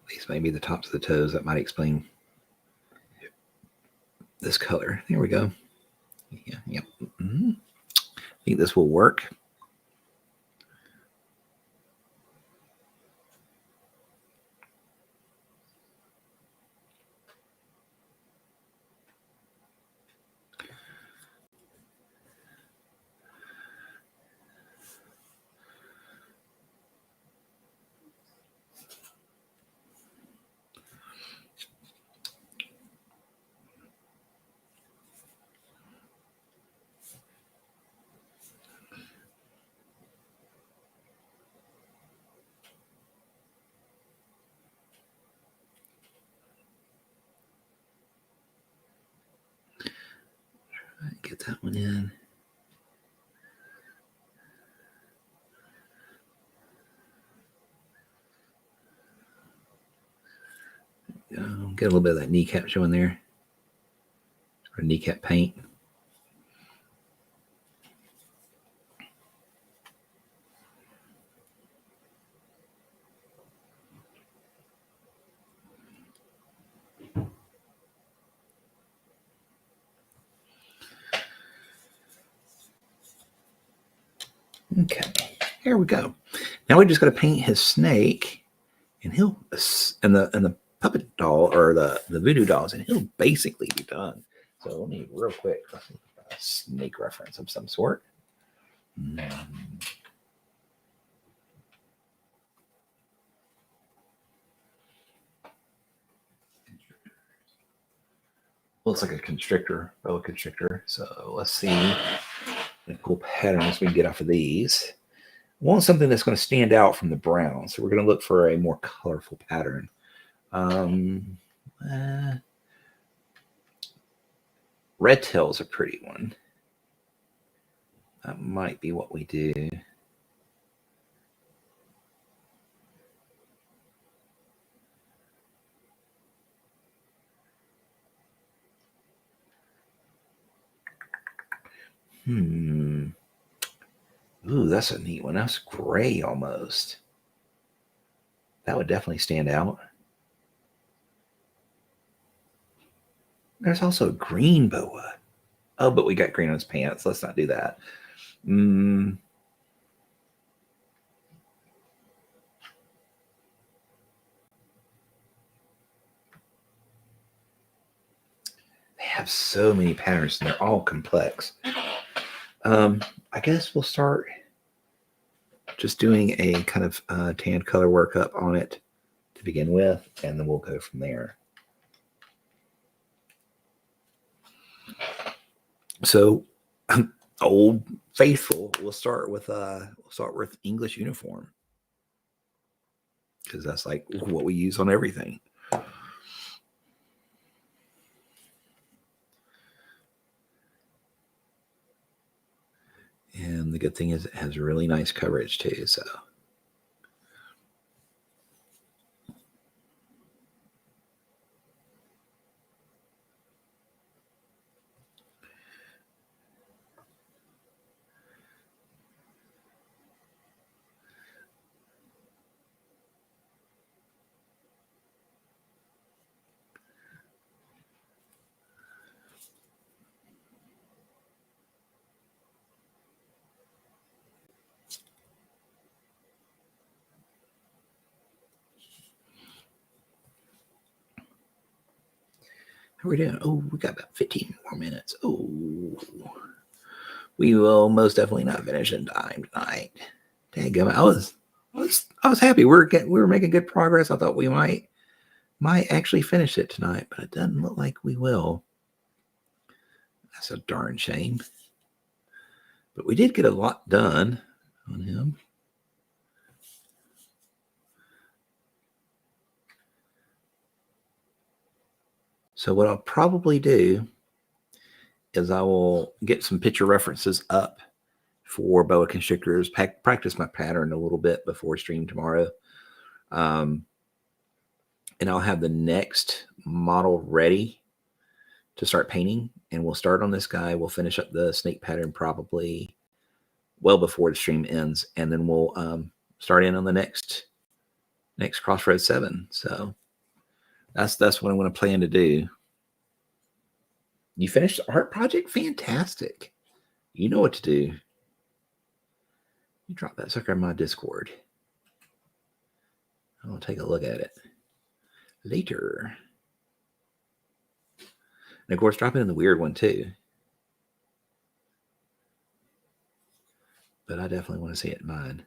Speaker 1: At least maybe the tops of the toes. That might explain this color. There we go. Yeah, yep. Mm-hmm. I think this will work. that one in. Get a little bit of that kneecap showing there. Or kneecap paint. Okay, here we go. Now we just got to paint his snake, and the puppet doll or the voodoo dolls, and he'll basically be done. So let me real quick a snake reference of some sort. Looks like a constrictor, boa constrictor. So let's see the cool patterns we can get off of these. I want something that's going to stand out from the brown. So we're going to look for a more colorful pattern. Red tail's a pretty one. That might be what we do. Ooh, that's a neat one. That's gray almost. That would definitely stand out. There's also a green boa. Oh, but we got green on his pants. Let's not do that. They have so many patterns and they're all complex. I guess we'll start just doing a kind of tan color workup on it to begin with, and then we'll go from there. So, Old Faithful, we'll start with English uniform, because that's like what we use on everything. And the good thing is it has really nice coverage too. So how are we doing? Oh, we got about 15 more minutes. Oh, we will most definitely not finish in time tonight. Daggum, I was happy. We were making good progress. I thought we might actually finish it tonight, but it doesn't look like we will. That's a darn shame. But we did get a lot done on him. So what I'll probably do is I will get some picture references up for boa constrictors, practice my pattern a little bit before stream tomorrow. And I'll have the next model ready to start painting. And we'll start on this guy. We'll finish up the snake pattern probably well before the stream ends. And then we'll start in on the next Crossroads 7. So that's what I'm going to plan to do. You finished the art project? Fantastic. You know what to do. You drop that sucker in my Discord. I'll take a look at it later. And of course, drop it in the Wyrd one too. But I definitely want to see it in mine.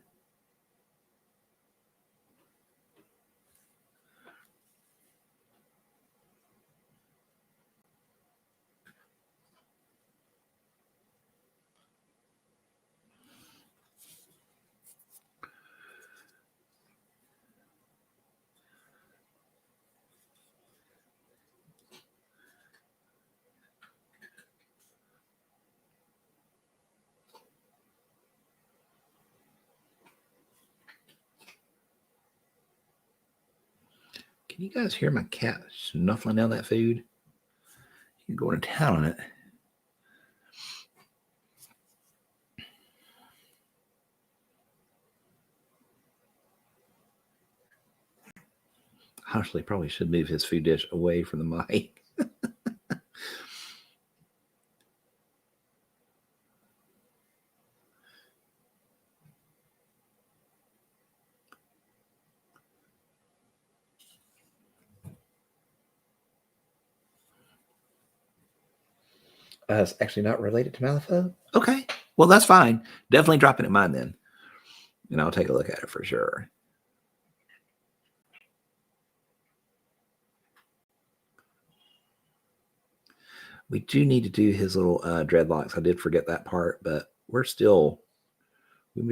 Speaker 1: Can you guys hear my cat snuffling down that food? You're going to town on it. Honestly, probably should move his food dish away from the mic. It's actually not related to Malifaux? Okay. Well, that's fine. Definitely drop it in mine then. And I'll take a look at it for sure. We do need to do his little dreadlocks. I did forget that part, but we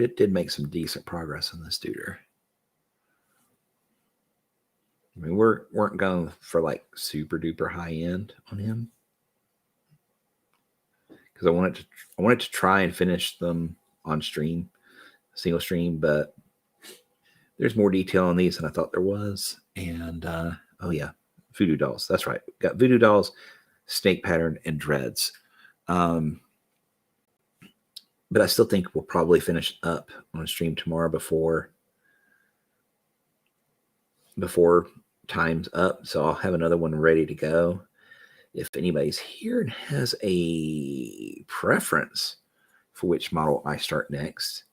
Speaker 1: did make some decent progress in this tutor. I mean, weren't going for like super duper high end on him because I wanted to try and finish them on stream, single stream, but there's more detail on these than I thought there was. And oh yeah, voodoo dolls. That's right. Got voodoo dolls, snake pattern, and dreads. But I still think we'll probably finish up on a stream tomorrow before time's up. So I'll have another one ready to go. If anybody's here and has a preference for which model I start next,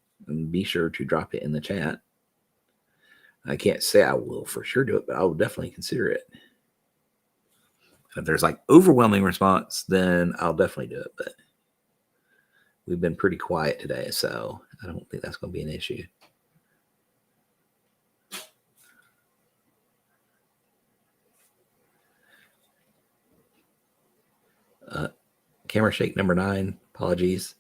Speaker 1: be sure to drop it in the chat. I can't say I will for sure do it, but I will definitely consider it. If there's like overwhelming response, then I'll definitely do it. But we've been pretty quiet today, so I don't think that's going to be an issue. Camera shake number 9. Apologies.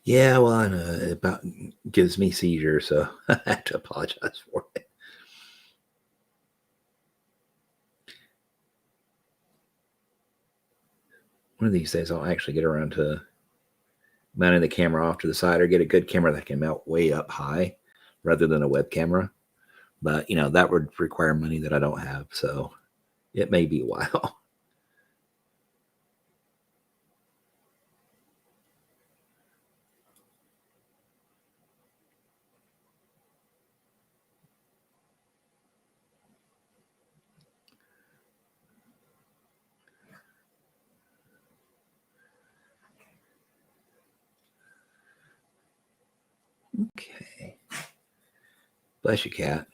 Speaker 1: Yeah, well, I know it about gives me seizures, so I have to apologize for it. One of these days, I'll actually get around to mounting the camera off to the side or get a good camera that can mount way up high rather than a web camera. But, that would require money that I don't have, so it may be a while. Okay. Bless you, cat.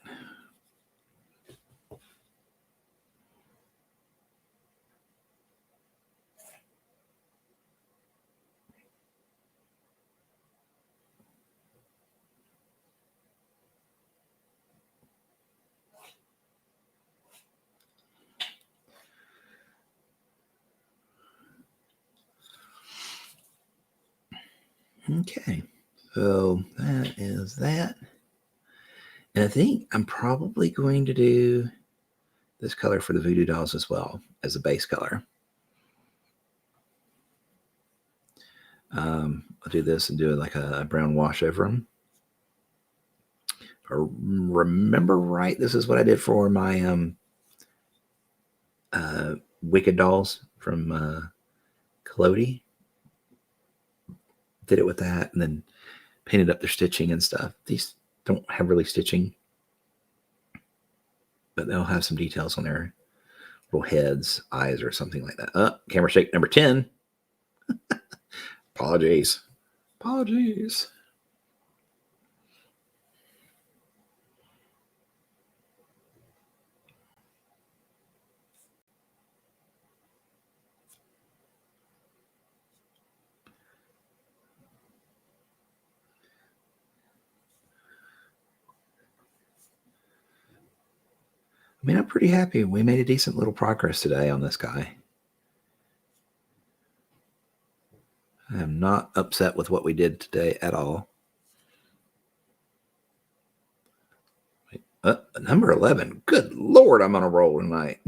Speaker 1: Okay. So that is that. And I think I'm probably going to do this color for the voodoo dolls as well as a base color. I'll do this and do like a brown wash over them. If I remember right, this is what I did for my Wicked dolls from Collodi. Did it with that and then painted up their stitching and stuff. These don't have really stitching, but they'll have some details on their little heads, eyes, or something like that. Camera shake number 10. Apologies. I mean, I'm pretty happy. We made a decent little progress today on this guy. I am not upset with what we did today at all. Number 11. Good Lord, I'm on a roll tonight.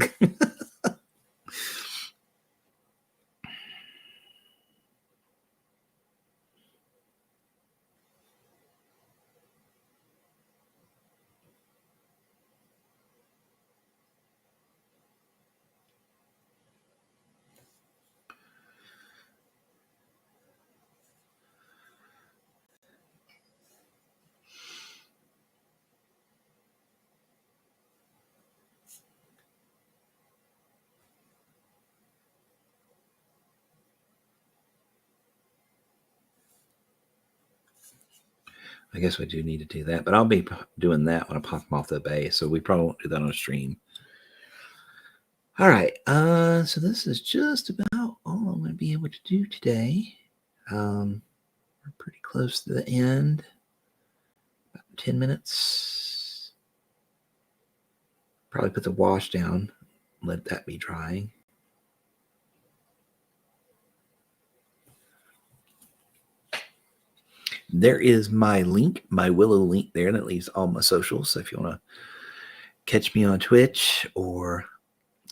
Speaker 1: I guess we do need to do that, but I'll be doing that when I pop them off the base, so we probably won't do that on a stream. All right, so this is just about all I'm going to be able to do today. We're pretty close to the end. About 10 minutes. Probably put the wash down, let that be drying. There is my link, my Willow link there, that leaves all my socials. So if you want to catch me on Twitch or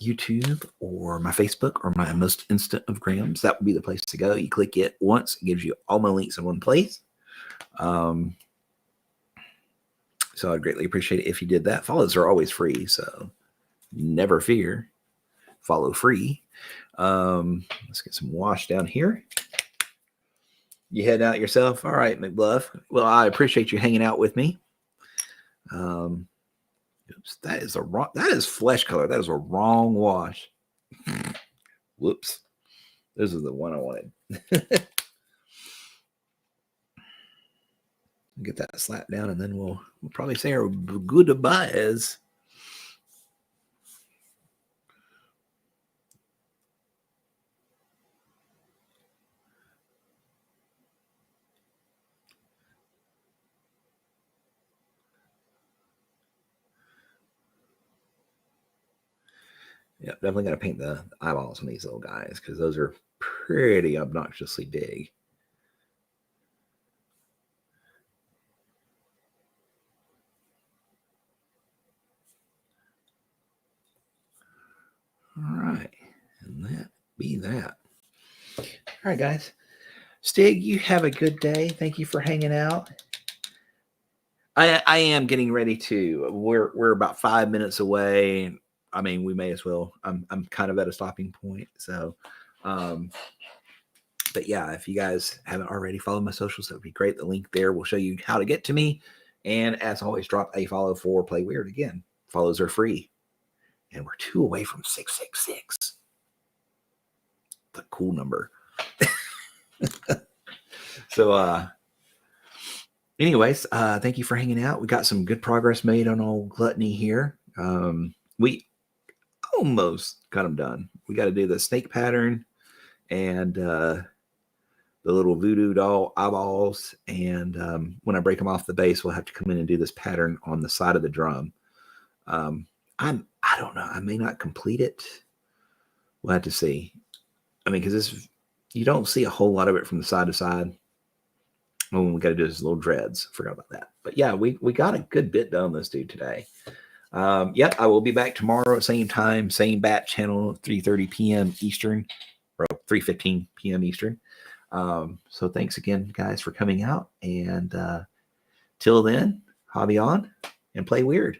Speaker 1: YouTube or my Facebook or my most instant of grams, that would be the place to go. You click it once, it gives you all my links in one place. So I'd greatly appreciate it if you did that. Follows are always free, so never fear. Follow free. Let's get some wash down here. You head out yourself. All right, McBluff. Well, I appreciate you hanging out with me. Oops, that is flesh color. That is a wrong wash. Whoops. This is the one I wanted. Get that slap down, and then we'll probably say our goodbyes. Yeah, definitely got to paint the eyeballs on these little guys because those are pretty obnoxiously big. All right, and that be that. All right, guys. Stig, you have a good day. Thank you for hanging out. I am getting ready to. We're about 5 minutes away. I mean, we may as well. I'm kind of at a stopping point. So, but yeah, if you guys haven't already followed my socials, that would be great. The link there will show you how to get to me. And as always, drop a follow for Play Wyrd. Again, follows are free. And we're 2 away from 666. The cool number. So, anyways, thank you for hanging out. We got some good progress made on old Gluttony here. We almost got them done. We got to do the snake pattern and the little voodoo doll eyeballs. And when I break them off the base, we'll have to come in and do this pattern on the side of the drum. I don't know. I may not complete it. We'll have to see. I mean, because you don't see a whole lot of it from the side to side. When we got to do this little dreads. Forgot about that. But yeah, we got a good bit done this dude today. Yep, I will be back tomorrow, same time, same bat channel, 3:30 p.m. Eastern, or 3:15 p.m. Eastern. So thanks again, guys, for coming out. And till then, hobby on and play Wyrd.